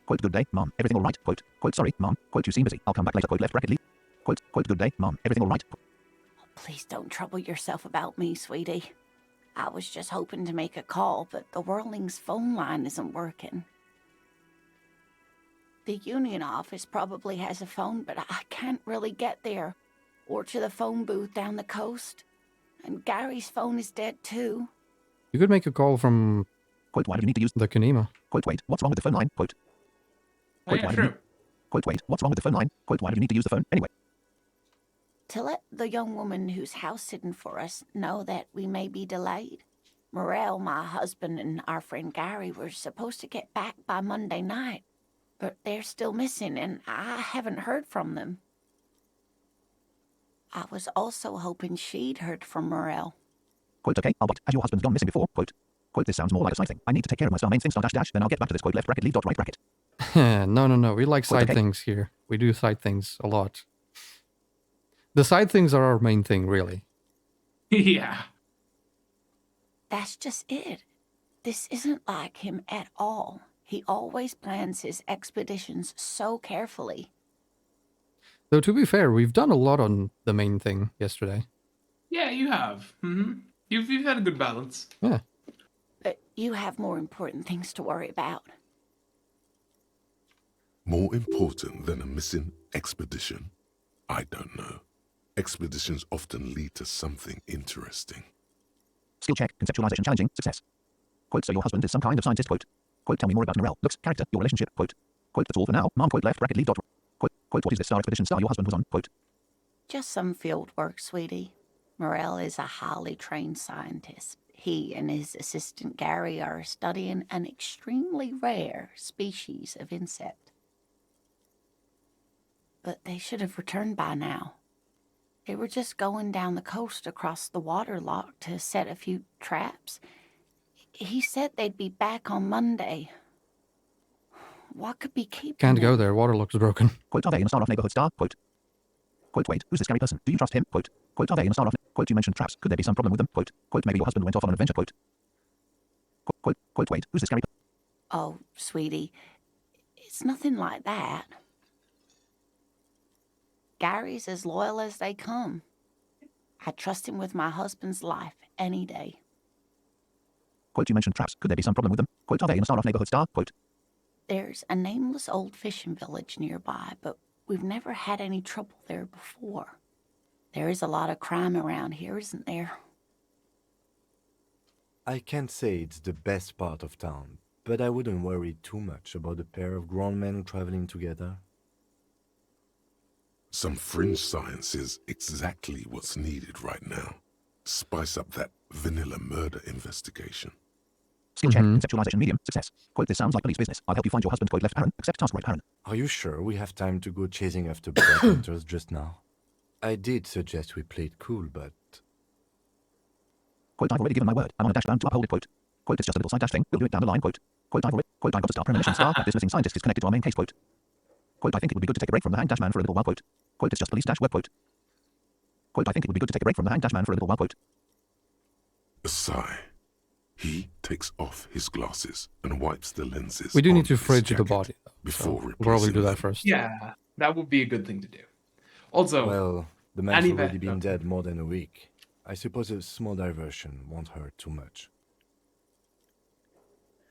Quote, good day, mom, everything all right? Quote, sorry, mom. Quote, you seem busy. I'll come back later. Quote, left bracket, leave. Quote, good day, mom, everything all right? Please don't trouble yourself about me, sweetie. I was just hoping to make a call, but the Whirling's phone line isn't working. The union office probably has a phone, but I can't really get there. Or to the phone booth down the coast. And Gary's phone is dead too. You could make a call from Quote, why do you need to use the Kanema. Quote, wait, what's wrong with the phone line? Quote, Oh, yeah, why do true. you... Quote, wait, what's wrong with the phone line? Quote, why do you need to use the phone anyway? To let the young woman who's house sitting for us know that we may be delayed. Morel, my husband, and our friend Gary were supposed to get back by Monday night, but they're still missing, and I haven't heard from them. I was also hoping she'd heard from Morel. Quote, okay, I'll wait. Has your husband gone missing before? Quote, this sounds more like a side thing. I need to take care of my star main thing star dash dash, then I'll get back to this. Quote, left bracket, leave dot, right bracket. No. We like Quote, side okay. things here. We do side things a lot. The side things are our main thing, really. Yeah. That's just it. This isn't like him at all. He always plans his expeditions so carefully. Though, to be fair, we've done a lot on the main thing yesterday. Yeah, you have. You've had a good balance. Yeah. But you have more important things to worry about. More important than a missing expedition? I don't know. Expeditions often lead to something interesting. Skill check, conceptualization challenging, success. Quote, so your husband is some kind of scientist, quote, tell me more about Morel, looks, character, your relationship, quote, that's all for now, mom, quote, left bracket, leave dot, quote, what is this star expedition star your husband was on, quote. Just some field work, sweetie. Morel is a highly trained scientist. He and his assistant Gary are studying an extremely rare species of insect. But they should have returned by now. They were just going down the coast across the water lock to set a few traps. He said they'd be back on Monday. What could be keeping Can't them? go there. Water looks broken. Quote, are they in a star-off neighborhood star, quote, wait, who's this scary person, do you trust him, quote, are they in a star-off, quote, you mentioned traps, could there be some problem with them, quote, maybe your husband went off on an adventure, quote, wait, who's this scary person? Oh, sweetie, it's nothing like that. Gary's as loyal as they come. I trust him with my husband's life any day. Quote, you mentioned traps, could there be some problem with them, quote, are they in a star-off neighborhood star, quote. There's a nameless old fishing village nearby, but we've never had any trouble there before. There is a lot of crime around here, isn't there? I can't say it's the best part of town, but I wouldn't worry too much about a pair of grown men traveling together. Some fringe science is exactly what's needed right now. Spice up that vanilla murder investigation. Skill check, conceptualization medium, success. Quote, this sounds like police business. I'll help you find your husband, quote, left Aaron, accept task right Aaron. Are you sure we have time to go chasing after blood hunters just now? I did suggest we play it cool, but... Quote, I've already given my word. I'm on a dash down to uphold it, quote, it's just a little side dash thing. We'll do it down the line, quote, I've got to start premonition star. This missing scientist is connected to our main case, quote, I think it would be good to take a break from the hang dash man for a little while, quote, Quote, it's just police dash work, quote. Quote, I think it would be good to take a break from the hang dash man for a little while, quote. A sigh. He takes off his glasses and wipes the lenses. We do need onto to his fridge the jacket body, though, before so we'll probably do that replacing them. first. Yeah, that would be a good thing to do. Also, Well, the man's Any already bet- been dead more than a week. I suppose a small diversion won't hurt too much.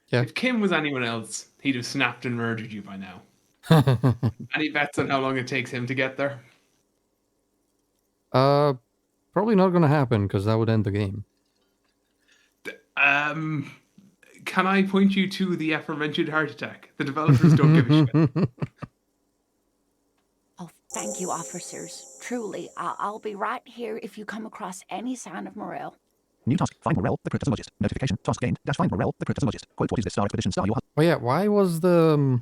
Yeah. if Kim was anyone else, he'd have snapped and murdered you by now. Any bets on how long it takes him to get there? Probably not gonna happen because that would end the game. Can I point you to the aforementioned heart attack? The developers don't give a shit. Oh, thank you, officers. Truly, I'll be right here if you come across any sign of Morel. New task, find Morel, the cryptozoologist. Notification, task gained, dash find Morel, the cryptozoologist. Quote, what is this star expedition star your Oh yeah, why was the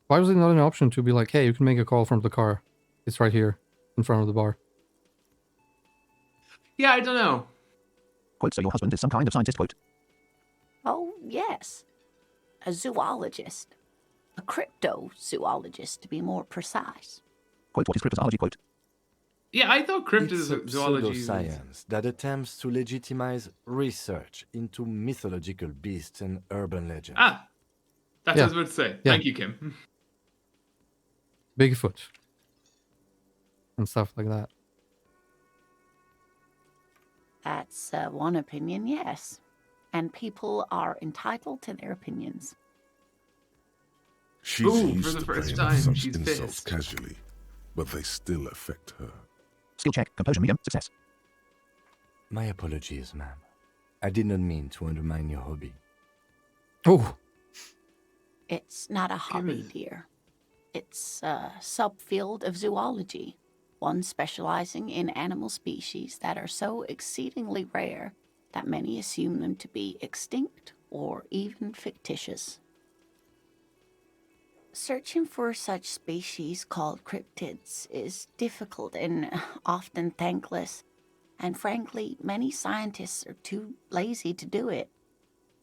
why was it not an option to be like, hey, you can make a call from the car? It's right here in front of the bar. Yeah, I don't know. Quote, so your husband is some kind of scientist, quote. Oh, yes. A zoologist. A cryptozoologist, to be more precise. Quote, what is cryptozoology, quote. Yeah, I thought It's a cryptozoology was... pseudoscience that attempts to legitimize research into mythological beasts and urban legends. Ah, that's Yeah. what I was about to say. Yeah. Thank you, Kim. Bigfoot. And stuff like that. That's one opinion, yes. And people are entitled to their opinions. She's Ooh, used for the to first playing time, off such she's insults pissed. casually, but they still affect her. Skill check, composure medium, success. My apologies, ma'am. I did not mean to undermine your hobby. Oh, It's not a hobby, dear. It's a subfield of zoology, one specializing in animal species that are so exceedingly rare that many assume them to be extinct or even fictitious. Searching for such species called cryptids is difficult and often thankless, and frankly, many scientists are too lazy to do it.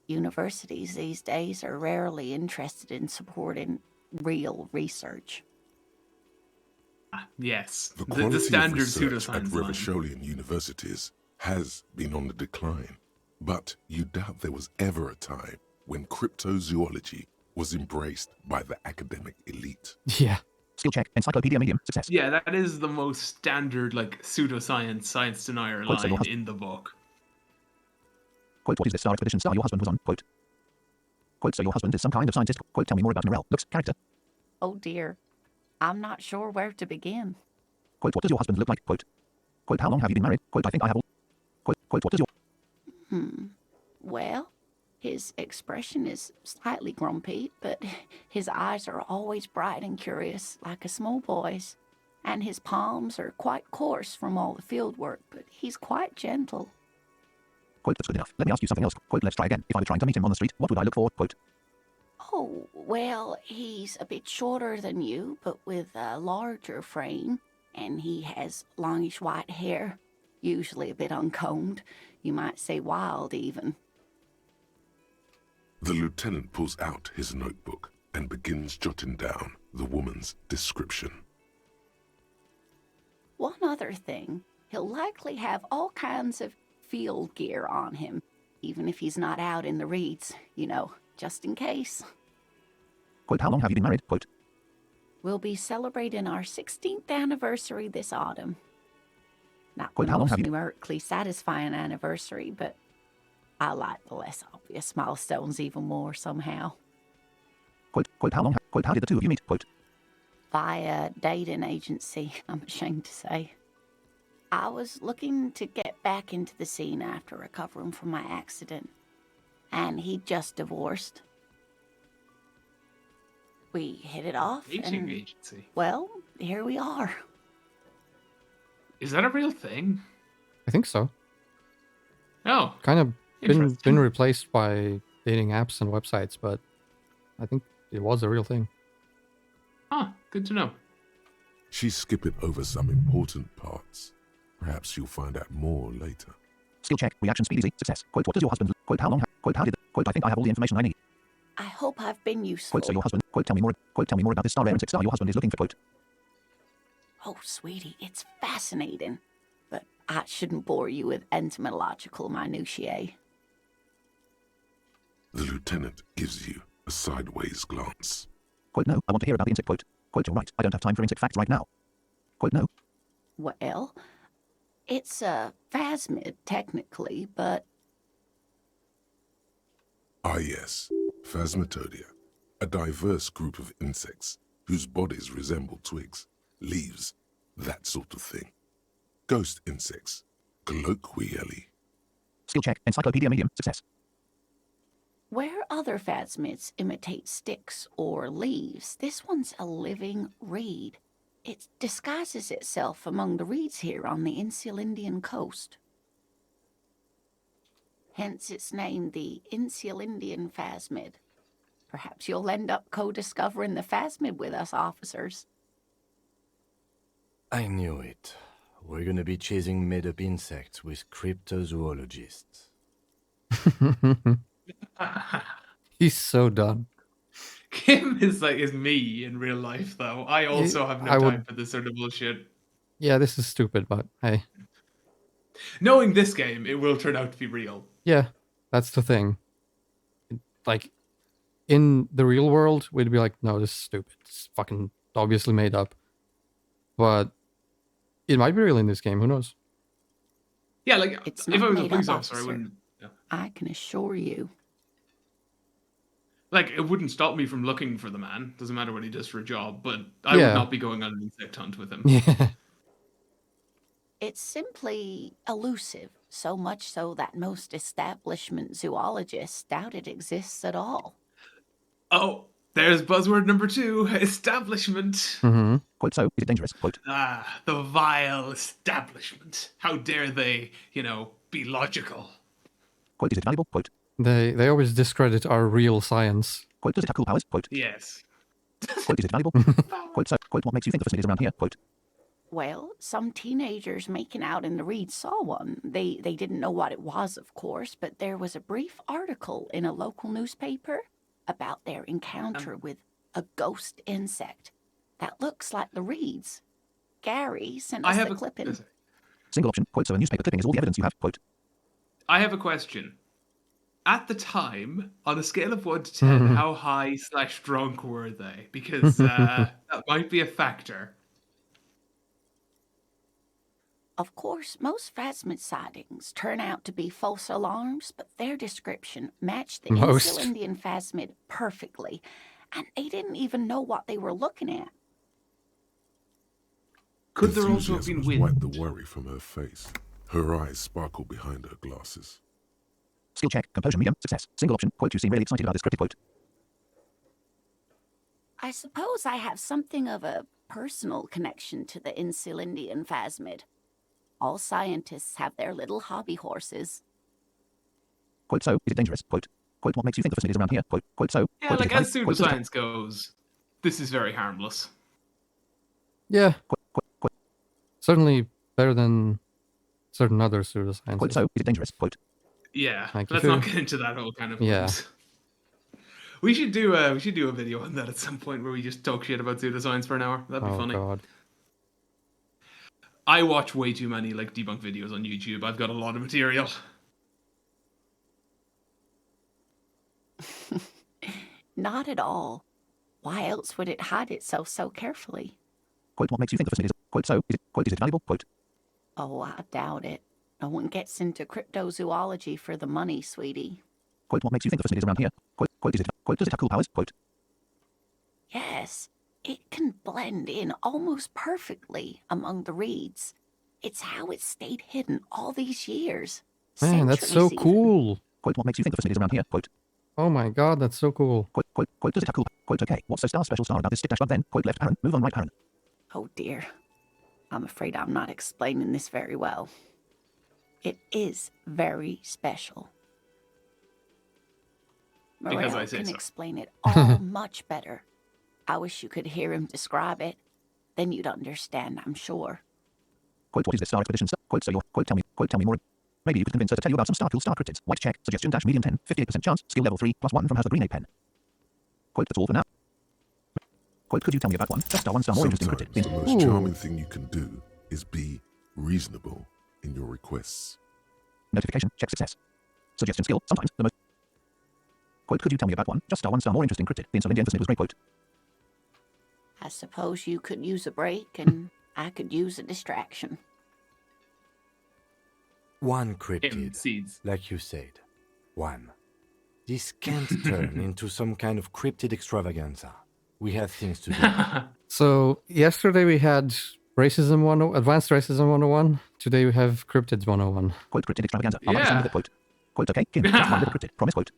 Universities these days are rarely interested in supporting real research. Yes, The the quality standard of research at pseudoscience line. Revacholian universities has been on the decline, but you doubt there was ever a time when cryptozoology was embraced by the academic elite. yeah. Skill check, encyclopedia medium, success. Yeah, that is the most standard, like, pseudoscience, science denier Quote, so your line hus- in the book. Quote, what is this star expedition star your husband was on, quote. Quote, so your husband is some kind of scientist. Quote, tell me more about Morel, looks, character. Oh dear, I'm not sure where to begin. Quote, what does your husband look like, quote. Quote, how long have you been married? Quote, I think I have all. Quote, what does your... Well, his expression is slightly grumpy, but his eyes are always bright and curious, like a small boy's. And his palms are quite coarse from all the field work, but he's quite gentle. Quote, that's good enough. Let me ask you something else. Quote, let's try again. If I were trying to meet him on the street, what would I look for? Quote. Oh, well, he's a bit shorter than you, but with a larger frame, and he has longish white hair, usually a bit uncombed. You might say wild, even. The lieutenant pulls out his notebook and begins jotting down the woman's description. One other thing, he'll likely have all kinds of field gear on him, even if he's not out in the reeds, you know, just in case. Quote, how long have you been married? Quote. We'll be celebrating our 16th anniversary this autumn. Not Quote, the how long most have you- numerically satisfying anniversary, but I like the less obvious milestones even more somehow. Quote, how long, quote, how did the two of you meet? Quote. Via dating agency, I'm ashamed to say. I was looking to get back into the scene after recovering from my accident, and he'd just divorced. We hit it off, Dating and, agency. well, here we are. Is that a real thing? I think so. Oh, Kind of been interesting. replaced by dating apps and websites, but I think it was a real thing. Huh, good to know. She's skipping over some important parts. Perhaps you'll find out more later. Skill check, reaction speed easy, success. Quote, what does your husband, quote, how long, quote, how did, quote, I think I have all the information I need. I hope I've been useful. Quote, so your husband, quote, tell me more about this star rare and star your husband is looking for, quote. Oh, sweetie, it's fascinating. But I shouldn't bore you with entomological minutiae. The lieutenant gives you a sideways glance. Quote, no, I want to hear about the insect. Quote, you're right, I don't have time for insect facts right now. Quote, no. Well, it's a phasmid, technically, but... Ah yes, Phasmatodia, a diverse group of insects whose bodies resemble twigs, leaves, that sort of thing. Ghost insects, colloquially. Skill check, encyclopedia medium, success. Where other phasmids imitate sticks or leaves, this one's a living reed. It disguises itself among the reeds here on the Insulindian coast. Hence its name, the Insulindian phasmid. Perhaps you'll end up co-discovering the phasmid with us, officers. I knew it. We're gonna be chasing made-up insects with cryptozoologists. He's so done. Kim is me in real life, though. I also have no time for this sort of bullshit. Yeah, this is stupid, but hey. Knowing this game, it will turn out to be real. Yeah, that's the thing. Like, in the real world, we'd be like, no, this is stupid. It's fucking obviously made up. But it might be real in this game, who knows? Yeah, like, It's if I not was a made police up, officer, I officer. wouldn't... Yeah. I can assure you. Like, it wouldn't stop me from looking for the man. Doesn't matter what he does for a job, but I would not be going on an insect hunt with him. Yeah. It's simply elusive, so much so that most establishment zoologists doubt it exists at all. Oh, there's buzzword number 2, establishment. Mm-hmm. Quote, so, is it dangerous? Quote. Ah, the vile establishment. How dare they, be logical. Quote, is it valuable? Quote. They always discredit our real science. Quote, does it have cool powers? Quote. Yes. Quote, is it valuable? Quote, so, quote, what makes you think the facilities around here? Quote. Well, some teenagers making out in the reeds saw one. They didn't know what it was, of course, but there was a brief article in a local newspaper about their encounter with a ghost insect that looks like the reeds. Gary sent us the clipping. Single option. Quote, so a newspaper clipping is all the evidence you have. Quote. I have a question. At the time, on a scale of 1 to 10, how high/drunk were they? Because that might be a factor. Of course, most phasmid sightings turn out to be false alarms, but their description matched the Insulindian phasmid perfectly, and they didn't even know what they were looking at. Could there also have been wind? Wiped the worry from her face. Her eyes sparkle behind her glasses. Skill check, composure medium, success. Single option. Quote, you seem really excited about this scripted quote. I suppose I have something of a personal connection to the Insulindian phasmid. All scientists have their little hobby horses. Quote, so, is it dangerous? Quote, what makes you think the facilities around here? Quote, so... Yeah, like, as pseudoscience goes, this is very harmless. Yeah. Certainly better than certain other pseudosciences. Quote, so, is it dangerous? Quote. Yeah, like let's not get into that whole kind of things. We should do a video on that at some point where we just talk shit about pseudoscience for an hour. That'd be funny. Oh god. I watch way too many debunk videos on YouTube. I've got a lot of material. Not at all. Why else would it hide itself so carefully? Quote, what makes you think the facilities... Quote, so, is it valuable? Quote. Oh, I doubt it. No one gets into cryptozoology for the money, sweetie. Quote, what makes you think the facilities around here? Quote, does it have cool powers? Quote. Yes, it can blend in almost perfectly among the reeds. It's how it's stayed hidden all these years. Man, that's so cool. Quote, what makes you think the facilities around here? Quote. Oh my god, that's so cool. Quote, does it have cool... Quote, okay, what's so special about this stick-dash bug then? Quote, left, Aaron, move on right, Aaron. Oh dear. I'm afraid I'm not explaining this very well. It is very special. Because Morel I say can so. explain it all much better. I wish you could hear him describe it. Then you'd understand, I'm sure. Quote, what is this star expedition? Quote, so you're... Quote, tell me more. Maybe you could convince her to tell you about some cool star cryptids. White check, suggestion dash medium 10, 58% chance, skill level 3, +1 from has the green 8 pen. Quote, that's all for now. Quote, could you tell me about one? Just star 1 star more interesting Sometimes cryptid. the most charming thing you can do is be reasonable in your requests. Notification, check success. Suggestion skill, sometimes the most... Quote, could you tell me about one? Just star 1 star more interesting cryptid. The insolent emphasis was great, quote. I suppose you could use a break, and I could use a distraction. One cryptid, Seeds. like you said. One. This can't turn into some kind of cryptid extravaganza. We have things to do. So yesterday we had racism 101, advanced racism 101. Today we have cryptids 101. Quote, cryptid extravaganza. Yeah. With it, quote. Quote, okay, Kim. Just one with it, cryptid. Promise, quote.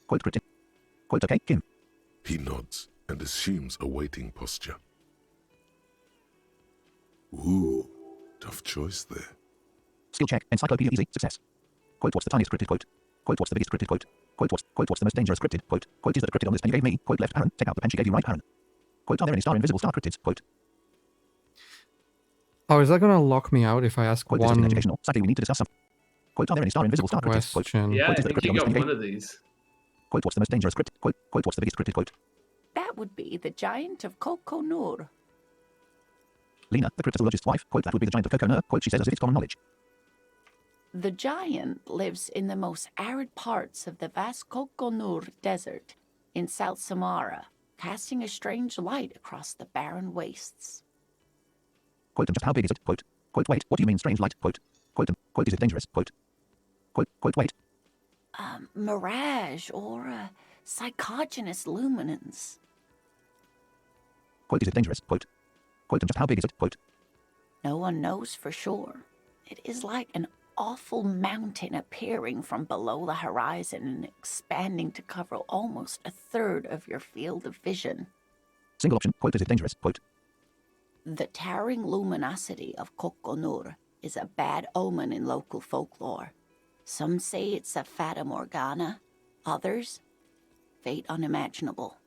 Quote, cryptid. Quote, okay, Kim. He nods and assumes a waiting posture. Ooh, tough choice there. Skill check, encyclopedia easy, success. Quote, what's the tiniest cryptid, quote. Quote, what's the biggest cryptid, quote. Quote, what's the most dangerous cryptid, quote. Quote, is that a cryptid on this pen you gave me? Quote, left, Aaron. Take out the pen she gave you, right, Aaron. Quote, are there any invisible star cryptids, quote. Oh, is that going to lock me out if I ask Quote, this is one educational. Sadly, we need to discuss some. Quote, are there any invisible star cryptids, quote. question? Yeah, Quote, I is that a think cryptid you on this got pen you one gave of these. Quote, what's the most dangerous cryptid, quote. Quote, what's the biggest cryptid, quote. That would be the giant of Coconur. Lena, the cryptozoologist's wife, quote, that would be the giant of Coconur, quote, she says as if it's common knowledge. The giant lives in the most arid parts of the vast Coconur Desert in South Samara, casting a strange light across the barren wastes. Quote, and just how big is it, quote. Quote, wait, what do you mean strange light, quote. Quote, and, quote, is it dangerous, quote. Quote, wait. Mirage or psychogenous luminance. Quote, is it dangerous, quote. Quote, and just how big is it, quote. No one knows for sure. It is like an awful mountain appearing from below the horizon and expanding to cover almost a third of your field of vision. Single option, quote, is it dangerous, quote. The towering luminosity of Coconur is a bad omen in local folklore. Some say it's a fata morgana, others, fate unimaginable.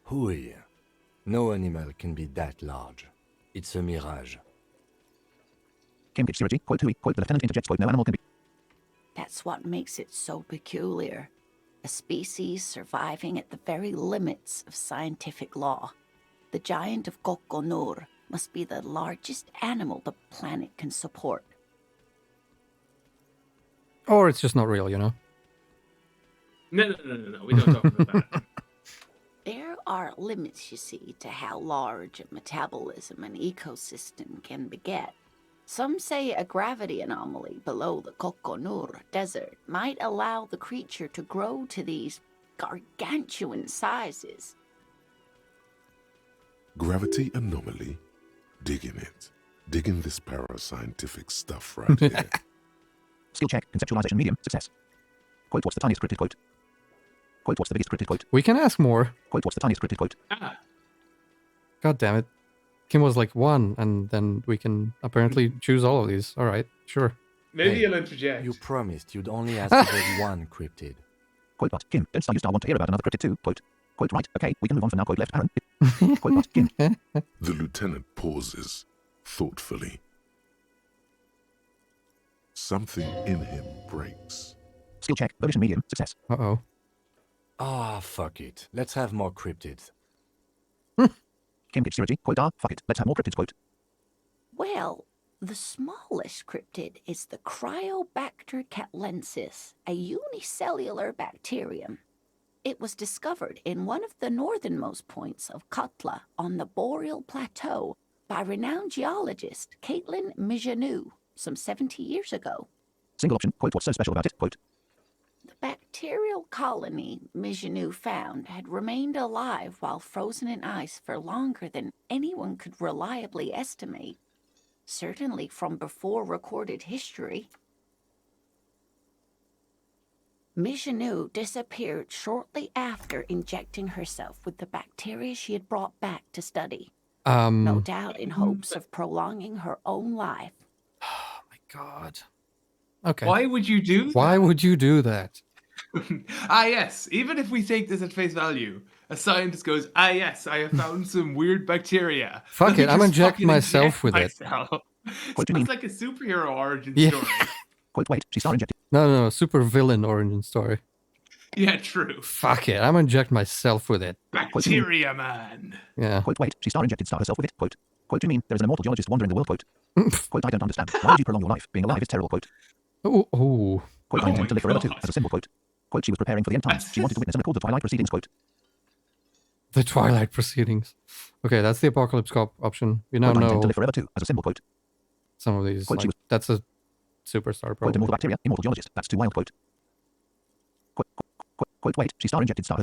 Hui. No animal can be that large. It's a mirage. Cambridge Surgery, quote, Hui, quote, the lieutenant interjects, quote, no animal can be. That's what makes it so peculiar. A species surviving at the very limits of scientific law. The giant of Coconur must be the largest animal the planet can support. Or it's just not real, you know? No. We don't talk about that. There are limits, you see, to how large a metabolism an ecosystem can beget. Some say a gravity anomaly below the Coconur Desert might allow the creature to grow to these gargantuan sizes. Gravity anomaly? Digging it. Digging this parascientific stuff right here. Skill check, conceptualization medium, success. Quote, what's the tiniest cryptid, quote. Quote, what's the biggest cryptid, quote. We can ask more. Quote, what's the tiniest cryptid, quote. God damn it. Kim was like one, and then we can apparently choose all of these. All right, sure. Maybe Hey, you'll interject. You promised you'd only ask about one cryptid. Quote, but, Kim, don't you still want to hear about another cryptid too, quote. Quote, right, okay, we can move on for now, quote, left, Aaron. Quote, but, Kim. The lieutenant pauses thoughtfully. Something in him breaks. Skill check, volition medium, success. Uh-oh. Ah, fuck it. Let's have more cryptids. Cambridge Surgery, quote, fuck it, let's have more cryptids, quote. Well, the smallest cryptid is the Cryobacter catlensis, a unicellular bacterium. It was discovered in one of the northernmost points of Katla on the Boreal Plateau by renowned geologist Caitlin Mijanou some 70 years ago. Single option, quote, what's so special about it, quote. The bacterial colony Mijanou found had remained alive while frozen in ice for longer than anyone could reliably estimate. Certainly from before recorded history. Mijanou disappeared shortly after injecting herself with the bacteria she had brought back to study. No doubt in hopes of prolonging her own life. Oh my god. Okay. Why would you do that? Why would you do that? Yes, even if we take this at face value, a scientist goes, yes, I have found some weird bacteria. Fuck it, I'm Just inject fucking myself with it. myself. What do you mean? It's like a superhero origin Yeah. story. Quote, wait, she star injected. No, super villain origin story. Yeah, true. Fuck it, I'm gonna inject myself with it. Bacteria man. Yeah. Quote, wait, she star-injected star herself with it. Quote, do you mean there is an immortal geologist wandering the world? Quote, I don't understand. Why would you prolong your life? Being alive is terrible. Quote, Ooh. I Oh intend my to live forever too, God. as a symbol. Quote, she was preparing for the end times. She wanted to witness and record the twilight proceedings. Quote, The Twilight Proceedings. Okay, that's the Apocalypse Cop option. We now I intend to know live forever too, as a symbol. Quote, some of these. Quote, Like, that's a superstar, quote, probably. immortal bacteria, immortal geologist. That's too wild. Quote, wait, she star-injected star.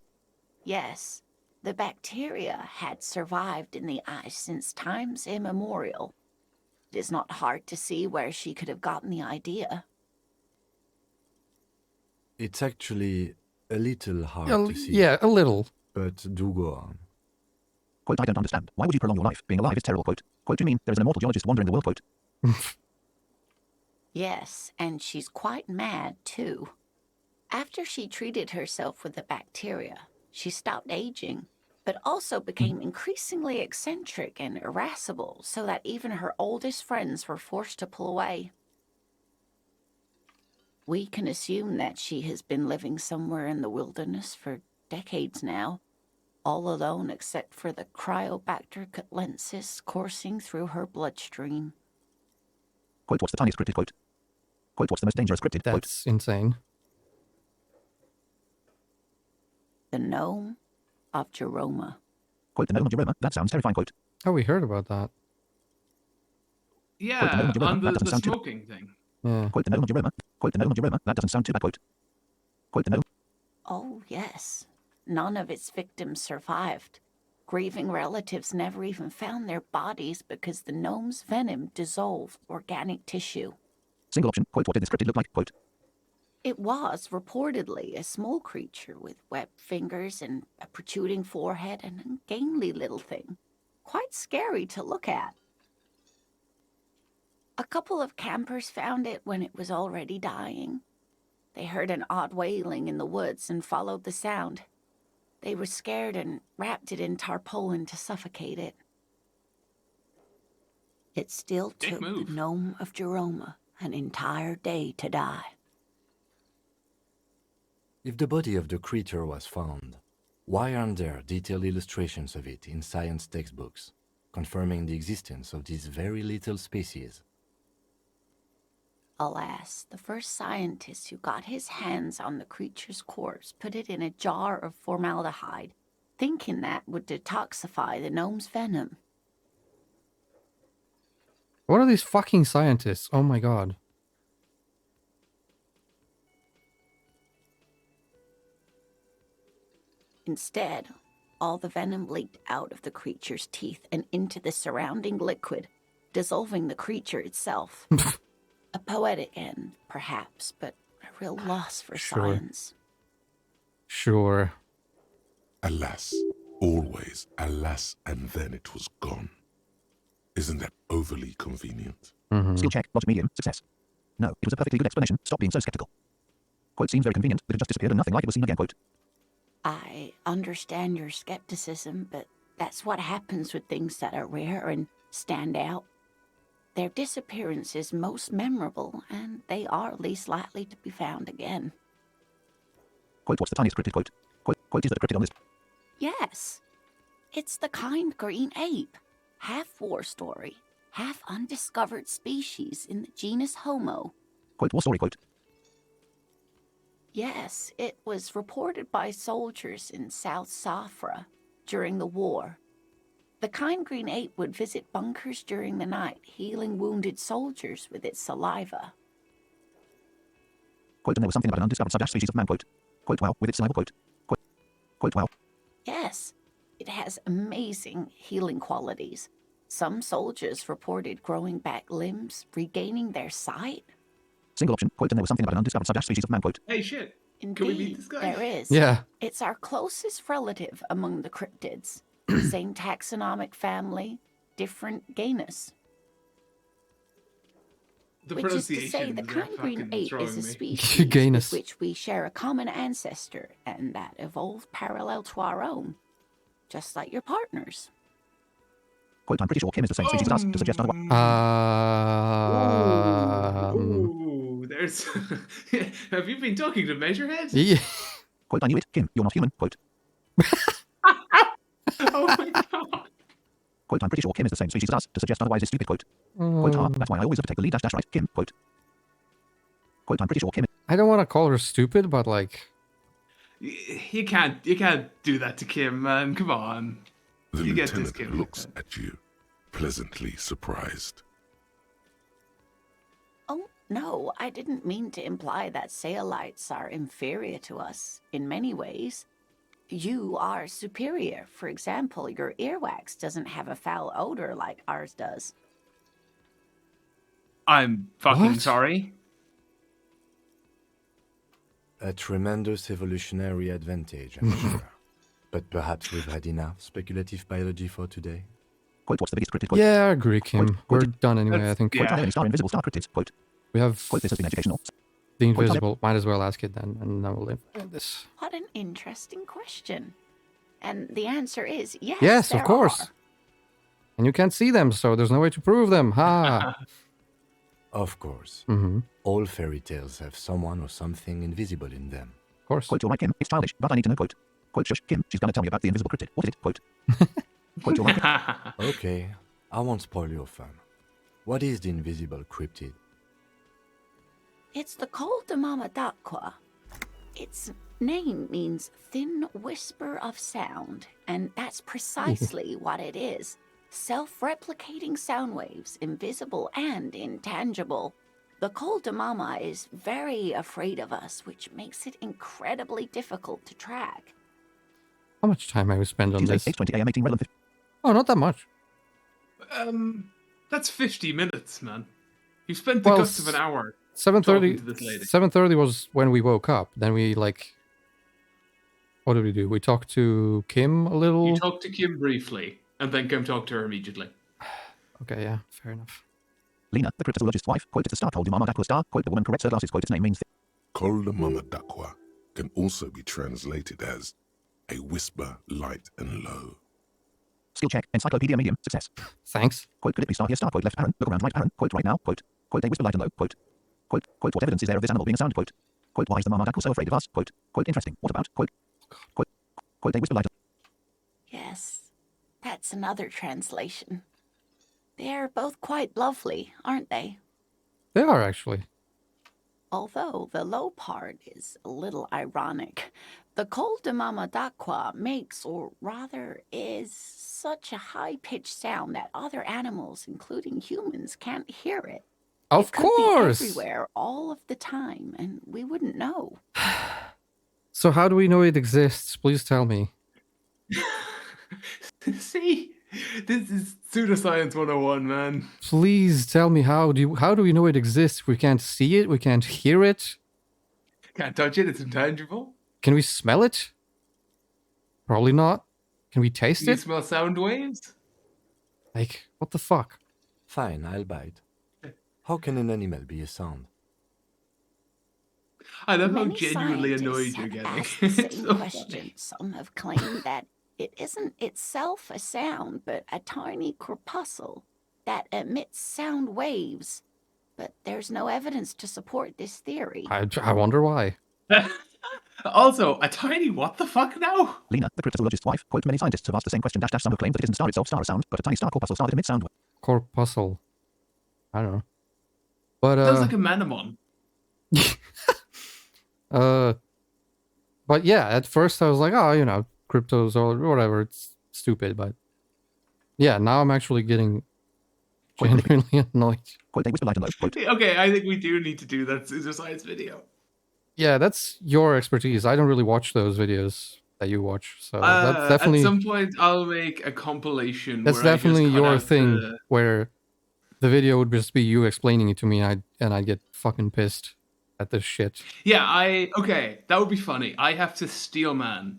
Yes, the bacteria had survived in the ice since times immemorial. It is not hard to see where she could have gotten the idea. It's actually a little hard to see. Yeah, a little. But do go on. Quote, I don't understand. Why would you prolong your life? Being alive is terrible. Quote, do you mean there is an immortal geologist wandering the world? Quote, Yes, and she's quite mad, too. After she treated herself with the bacteria, she stopped aging, but also became increasingly eccentric and irascible, so that even her oldest friends were forced to pull away. We can assume that she has been living somewhere in the wilderness for decades now, all alone except for the Cryobacter catlensis coursing through her bloodstream. quote, what's the tiniest cryptid? Quote, what's the most dangerous cryptid? Quote, That's insane. The gnome of Jeroma. quote, the gnome of Jeroma. That sounds terrifying. Quote, Oh, we heard about that. Yeah, Quote, the on that the doesn't sound too- smoking thing. Yeah. quote, the gnome of Jeroma. Quote, the gnome of Jeroma. That doesn't sound too bad. Quote, the gnome. Oh, yes. None of its victims survived. Grieving relatives never even found their bodies because the gnome's venom dissolved organic tissue. Single option. Quote, what did this cryptid look like? Quote, It was reportedly a small creature with webbed fingers and a protruding forehead and an ungainly little thing. Quite scary to look at. A couple of campers found it when it was already dying. They heard an odd wailing in the woods and followed the sound. They were scared and wrapped it in tarpaulin to suffocate it. It still Dick took move. the gnome of Jeroma an entire day to die. If the body of the creature was found, why aren't there detailed illustrations of it in science textbooks, confirming the existence of these very little species? Alas, the first scientist who got his hands on the creature's corpse put it in a jar of formaldehyde, thinking that would detoxify the gnome's venom. What are these fucking scientists? Oh my god. Instead, all the venom leaked out of the creature's teeth and into the surrounding liquid, dissolving the creature itself. A poetic end, perhaps, but a real loss for Sure. science. Sure. Alas, always alas, and then it was gone. Isn't that overly convenient? skill check, logic medium, success. No, it was a perfectly good explanation. Stop being so skeptical. Quote, seems very convenient, but it just disappeared and nothing like it was seen again. Quote, I understand your skepticism, but that's what happens with things that are rare and stand out. Their disappearance is most memorable, and they are least likely to be found again. quote, what's the tiniest cryptid? Quote, is that a cryptid on this? Yes, it's the kind green ape, half war story, half undiscovered species in the genus Homo. Quote, war story? Quote, Yes, it was reported by soldiers in South Safra during the war. The kind green ape would visit bunkers during the night, healing wounded soldiers with its saliva. quote, and there was something about an undiscovered subspecies of man. Quote, well, with its saliva. Quote, well, Yes, it has amazing healing qualities. Some soldiers reported growing back limbs, regaining their sight. single option. Quote, and there was something about an undiscovered subspecies of man. Quote, Hey, shit. Indeed, Can we meet this guy? there is. Yeah. It's our closest relative among the cryptids. Same taxonomic family, different genus. The Which is to pronunciation say, the is kind green fucking ape throwing is a me. species Genus. with which we share a common ancestor and that evolved parallel to our own, just like your partners. quote, I'm pretty sure Kim is the same species as us, to suggest otherwise. Ooh, there's. Have you been talking to Measurehead? Yeah. Quote, I knew it. Kim, you're not human. Quote. Oh my god. Quote, I'm pretty sure Kim is the same species as us. To suggest otherwise is stupid. Quote. Quote, that's why I always have to take the lead dash right. Kim. Quote. Quote, I'm pretty sure Kim is... I don't want to call her stupid, but like... You can't do that to Kim, man. Come on. The You get this, lieutenant Kim. looks at you, pleasantly surprised. Oh, no, I didn't mean to imply that Saolites are inferior to us in many ways. You are superior. For example, your earwax doesn't have a foul odor like ours does. I'm fucking What? sorry. A tremendous evolutionary advantage, I'm sure. But perhaps we've had enough speculative biology for today. Quote, what's the biggest cryptid? Quote. Yeah, I agree, Kim. We're done anyway, That's- I think. yeah. Quote, are there any star invisible star cryptids? Quote. We have Quote, this has been educational. the invisible. Might as well ask it then, and then we'll end this. What an interesting question. And the answer is yes. Yes, there of course. are. And you can't see them, so there's no way to prove them. Ha! Of course. Mm-hmm. Of All fairy tales have someone or something invisible in them. course. Quote, you're right, Kim. It's childish, but I need to know. Quote. Quote, shush, Kim. She's going to tell me about the invisible cryptid. What is it? Quote. Quote, you're right. Okay, I won't spoil your fun. What is the invisible cryptid? It's the Col de Mamadaqua. Its name means thin whisper of sound, and that's precisely what it is. Self-replicating sound waves, invisible and intangible. The Col de Mama is very afraid of us, which makes it incredibly difficult to track. How much time have we spent on Tuesday, this? 8:20 a.m. 18 relevant. Oh, not that much. That's 50 minutes, man. You spent the Well, guts of an hour. 7:30. Talking to this lady. 7:30 was when we woke up. Then we like. What did we do? We talked to Kim a little. You talked to Kim briefly, and then come talk to her immediately. Okay, yeah, fair enough. Lena, the cryptozoologist's wife. Quote, it's a star called Mama Star. Quote, the woman corrects her glasses. Quote, its name means... Kolda Dakwa can also be translated as a whisper light and low. Skill check. Encyclopedia medium. Success. Thanks. Quote, could it be star here? Star. Quote, left Aaron. Look around right Aaron. Quote, right now. Quote, they whisper light and low. Quote, what evidence is there of this animal being a sound? Quote, why is the Mama Dakwa so afraid of us? Quote, interesting. What about? Quote, they whisper light. Yes, that's another translation. They're both quite lovely, aren't they? They are actually. Although the low part is a little ironic. The Col de Mamadaqua makes, or rather is, such a high-pitched sound that other animals, including humans, can't hear it. Of It could course. be everywhere all of the time, and we wouldn't know. So how do we know it exists? Please tell me. See? This is pseudoscience 101, man. Please tell me how do we know it exists? We can't see it. We can't hear it. Can't touch it, it's intangible. Can we smell it? Probably not. Can we taste You it? smell sound waves? Like, what the fuck? Fine, I'll bite. How can an animal be a sound? I love how Many genuinely annoyed scientists you're have getting. asked the It's same so question. funny. Some have claimed that it isn't itself a sound, but a tiny corpuscle that emits sound waves. But there's no evidence to support this theory. I wonder why. Also, a tiny what the fuck now? Lena, the cryptozoologist's wife. Quote, many scientists have asked the same question. Some have claimed that it isn't star itself, star a sound, but a tiny star corpuscle star that emits sound. Corpuscle. I don't know. But Sounds like a manemon. but yeah, at first I was like, oh, cryptos or whatever, it's stupid, but yeah, now I'm actually getting genuinely annoyed. Quote, they whisper light and low. Quote, Okay, I think we do need to do that pseudoscience video. Yeah, that's your expertise. I don't really watch those videos that you watch, so that's definitely At some point, I'll make a compilation. that's where I definitely just cut your out thing, the- where the video would just be you explaining it to me, and I'd get fucking pissed at this shit. Yeah, okay, that would be funny. I have to steel man.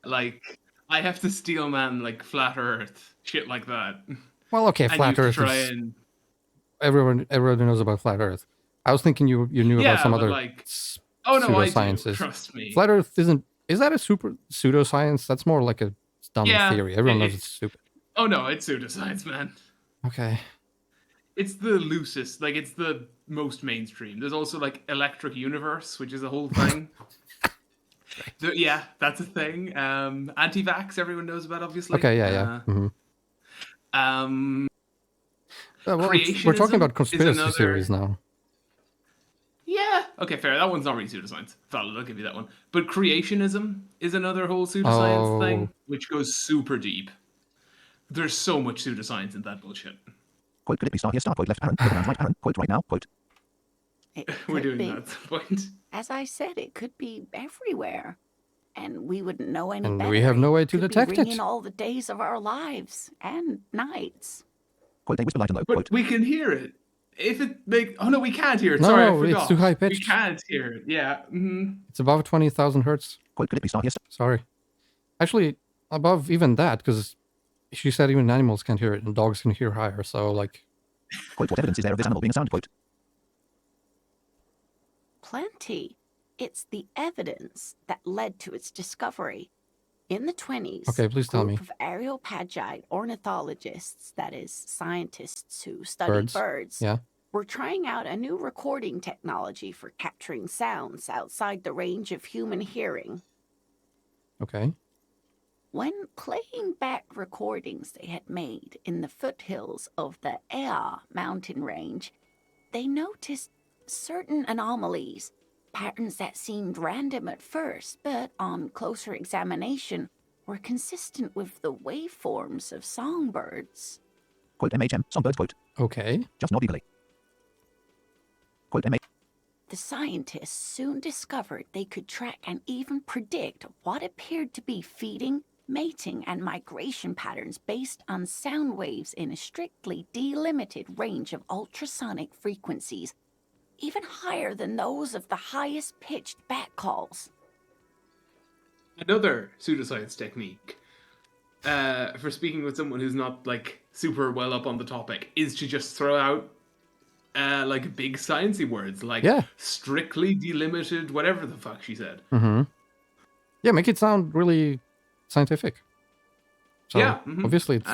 Like, I have to steel man, like, flat Earth, shit like that. Well, okay, And flat you Earth try is... and... Everyone knows about flat Earth. I was thinking you knew Yeah, about some but, other like... Oh, no, I do. pseudosciences. Trust me. Flat Earth isn't... Is that a super pseudoscience? That's more like a dumb theory. Everyone knows it's stupid. Oh, no, it's pseudoscience, man. Okay. It's the loosest, like, it's the most mainstream. There's also, like, Electric Universe, which is a whole thing. Yeah, that's a thing. Anti-vax, everyone knows about, obviously. Okay, yeah. Um, Well, we're creationism talking about is conspiracy another. theories now. Yeah, okay, fair. That one's not really pseudoscience. Valid, I'll give you that one. But creationism is another whole pseudoscience thing, which goes super deep. There's so much pseudoscience in that bullshit. Quote, could it be star here, star, quote, left, Aaron, quote, around, right, Aaron, quote, right now, quote. We're doing that at some point. As I said, it could be everywhere. And we wouldn't know any And better. we have no way to Could detect be ringing it. all the days of our lives and nights. Quote, they whisper light and low, But quote. we can hear it. If it make oh no, we can't hear it. No, Sorry, I no, forgot. it's too high We pitched. can't hear it. Yeah. It's above 20,000 hertz. Quote, could it be star here, star? Sorry. Actually, above even that, because she said even animals can't hear it, and dogs can hear higher, so, like... Quote, what evidence is there of this animal being a sound, quote? Plenty. It's the evidence that led to its discovery. In the 20s, Okay, please tell me. a group of areopagite ornithologists, that is, scientists who study birds, Yeah. were trying out a new recording technology for capturing sounds outside the range of human hearing. Okay. When playing back recordings they had made in the foothills of the Ea mountain range, they noticed certain anomalies, patterns that seemed random at first, but on closer examination were consistent with the waveforms of songbirds. Quote, MHM, songbirds, quote. Okay. Just nod eagerly. Quote, MH. The scientists soon discovered they could track and even predict what appeared to be feeding, mating, and migration patterns based on sound waves in a strictly delimited range of ultrasonic frequencies, even higher than those of the highest pitched bat calls. Another pseudoscience technique for speaking with someone who's not like super well up on the topic is to just throw out like big sciencey words like strictly delimited, whatever the fuck she said. Mm-hmm. Yeah, make it sound really scientific. So obviously it's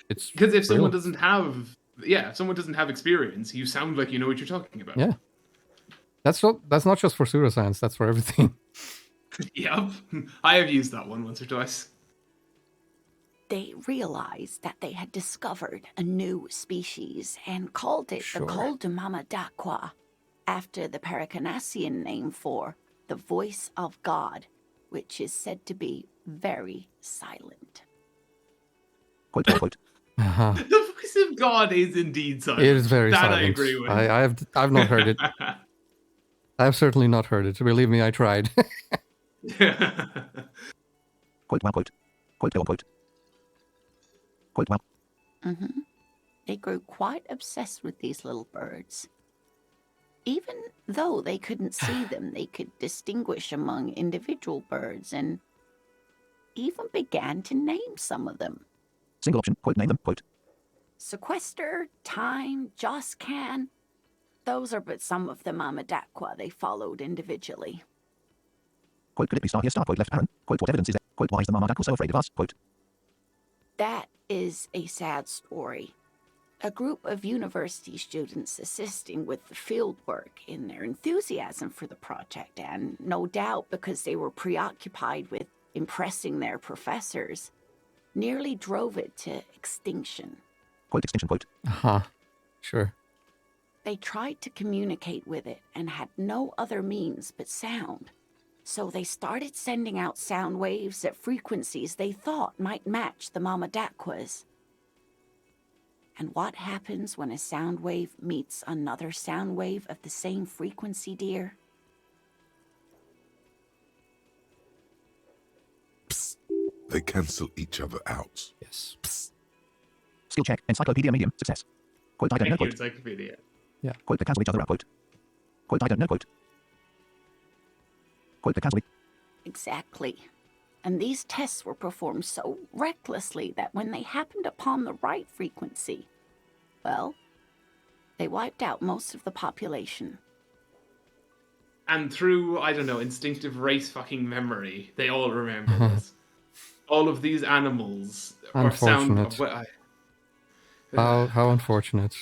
it's because if someone real. doesn't have if someone doesn't have experience, you sound like you know what you're talking about. Yeah. That's not just for pseudoscience, that's for everything. Yep. I have used that one once or twice. They realized that they had discovered a new species and called it the Coldumamadatqua, after the Paracanassian name for the voice of God, which is said to be very silent. Quote, quote. Uh-huh. The voice of God is indeed silent. It is very that silent. I agree with. I've not heard it. I've certainly not heard it. Believe me, I tried. Quote, well, quote. Quote, quote. Quote, well. Mm-hmm. They grew quite obsessed with these little birds. Even though they couldn't see them, they could distinguish among individual birds and even began to name some of them. Single option, quote, name them, quote. Sequester, Time, Joscan. Those are but some of the Mamadaqua they followed individually. Quote, could it be star here, star, quote, left, Aaron, quote, what evidence is there, quote, why is the Mamadaqua so afraid of us, quote. That is a sad story. A group of university students assisting with the field work in their enthusiasm for the project, and no doubt because they were preoccupied with impressing their professors, nearly drove it to extinction. Quote, extinction, quote. Uh-huh. Sure. They tried to communicate with it and had no other means but sound. So they started sending out sound waves at frequencies they thought might match the Mamadaqwas. And what happens when a sound wave meets another sound wave of the same frequency, dear? Psst. They cancel each other out. Yes. Psst. Skill check, encyclopedia medium, success. Quote, I don't know, quote. Encyclopedia. Yeah. Quote, they cancel each other out, quote. Quote, I don't know, quote. Quote, they cancel each. Exactly. And these tests were performed so recklessly that when they happened upon the right frequency, well, they wiped out most of the population. And through, I don't know, instinctive race fucking memory, they all remember this. All of these animals are sound of How unfortunate.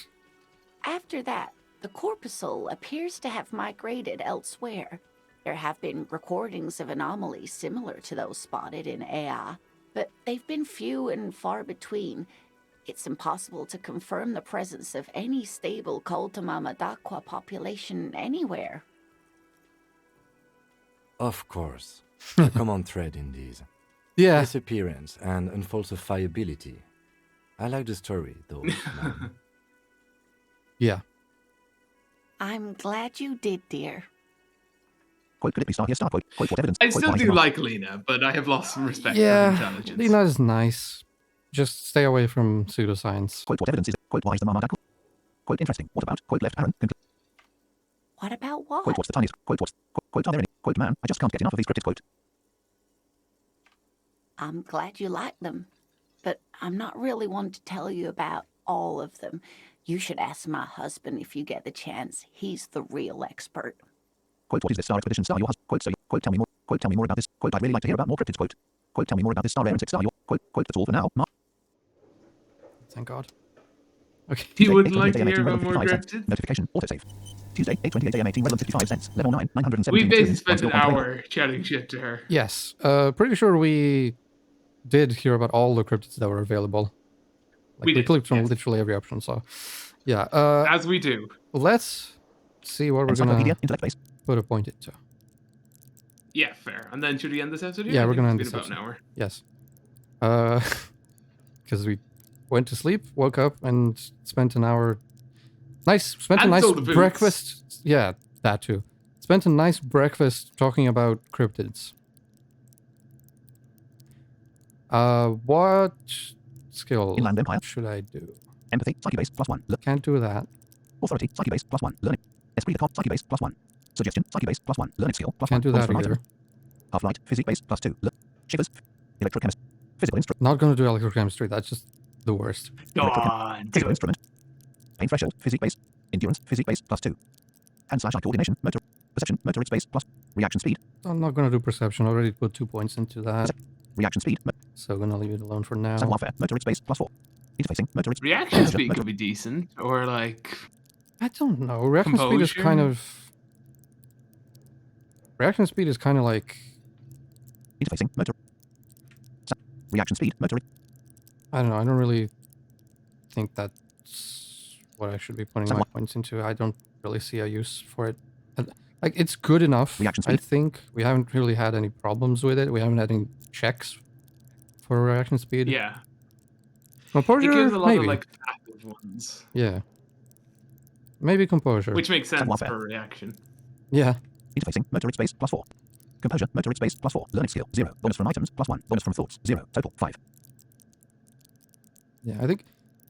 After that, the corpuscle appears to have migrated elsewhere, There have been recordings of anomalies similar to those spotted in AI, but they've been few and far between. It's impossible to confirm the presence of any stable Coltamama population anywhere. Of course. A common thread in these. Yeah. Disappearance and unfalsifiability. I like the story, though, ma'am. Yeah. I'm glad you did, dear. Quote, could it be star here, star quote, quote, what evidence? I Quote, still why do not? like Lena, but I have lost some respect for her Yeah. intelligence. Lena is nice. Just stay away from pseudoscience. Quote, what evidence is it? Quote, why is the Mama Dad? Quote, interesting. What about? Quote, left Aaron. What about what? Quote, what's the tiniest? Quote, what's? Quote, are there any? Quote, man, I just can't get enough of these cryptids. Quote. I'm glad you like them, but I'm not really one to tell you about all of them. You should ask my husband if you get the chance. He's the real expert. Quote, what is this star expedition star? Your husband. Quote, so, quote, tell me more. Quote, tell me more about this. Quote, I'd really like to hear about more cryptids. Quote, quote, tell me more about this star Aaron 6 star. Your quote, quote, that's all for now. Mark. Thank God. Okay. You would 8:28 like to AM, hear 18 about more 55 cents. cryptids? Notification, autosave. Tuesday, 8:28 AM, 18 55 cents. Level 9, 917. We basically spent Still an on hour chatting shit to her. Yes. Pretty sure we did hear about all the cryptids that were available. Like, We we did, clicked from yes. literally every option, so yeah. As we do. Let's see what we're Encyclopedia, gonna intellect base. put a point it to. Yeah, fair. And then should we end this episode here? Yeah, I we're think gonna end it's this been about episode. an hour. Yes. Because we went to sleep, woke up, and spent an hour. Spent a And nice sold the boots. breakfast. Yeah, that too. Spent a nice breakfast talking about cryptids. What skill Inland Empire. should I do? Empathy, psyche base, +1. Can't do that. Authority, psyche base, +1. Learning. Esprit de corps, psyche base, +1. Suggestion, psyche base, +1. Learning skill, +1. Can't do Bonus that from either. item. Half-light, physique base, +2. Shivers, electrochemistry, physical instrument, Not gonna do electrochemistry. That's just the worst. God. physical instrument, pain threshold, physique base, endurance, physique base, +2. Hand/eye coordination, motor, perception, motoric space, plus reaction speed, I'm not gonna do perception. Already put 2 points into that, reaction speed, so gonna leave it alone for now. savoir-faire, motoric space, +4. Interfacing, motoric Reaction speed could be decent, or like I don't know. Reaction speed is kind Composure? of. Reaction speed is kind of like. interfacing, motor, reaction speed, motoric, I don't know. I don't really think that's what I should be putting my points into. I don't really see a use for it. Like, it's good enough. Reaction I speed. think we haven't really had any problems with it. We haven't had any checks for reaction speed. yeah. Composure, It gives a lot maybe. of like passive ones, Yeah. Maybe composure. which makes sense Savoir-faire. for reaction. Yeah. interfacing, motoric space, +4. Composure, motoric space, +4. Learning skill, 0. Bonus from items, +1. Bonus from thoughts, 0. Total, 5. Yeah, I think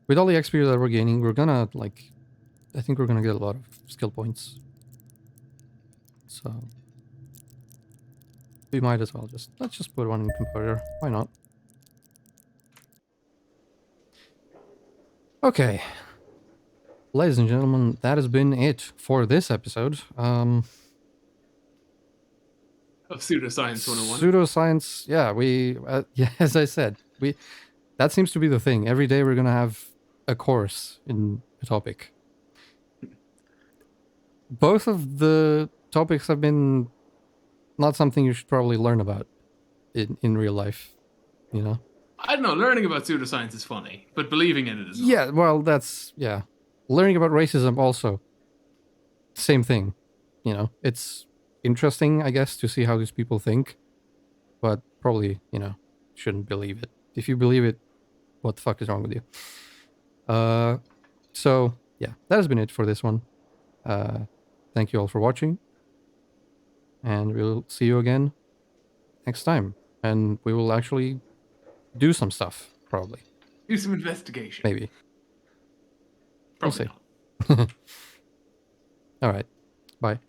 with all the XP that we're gaining, we're gonna, like, I think we're gonna get a lot of skill points. So we might as well let's just put one in composure. Why not? Okay. Ladies and gentlemen, that has been it for this episode. Of Pseudoscience 101. Pseudoscience, yeah, yeah, as I said, that seems to be the thing. Every day we're gonna have a course in a topic. Both of the topics have been not something you should probably learn about in real life, you know? I don't know, learning about pseudoscience is funny, but believing in it is not. Yeah, well, yeah. Learning about racism also. Same thing, you know? It's interesting, I guess, to see how these people think, but probably, you know, shouldn't believe it. If you believe it, what the fuck is wrong with you? So, yeah, that has been it for this one. Thank you all for watching, and we'll see you again next time. And we will actually do some stuff, probably. Do some investigation. Maybe. Probably We'll see. not. All right. Bye.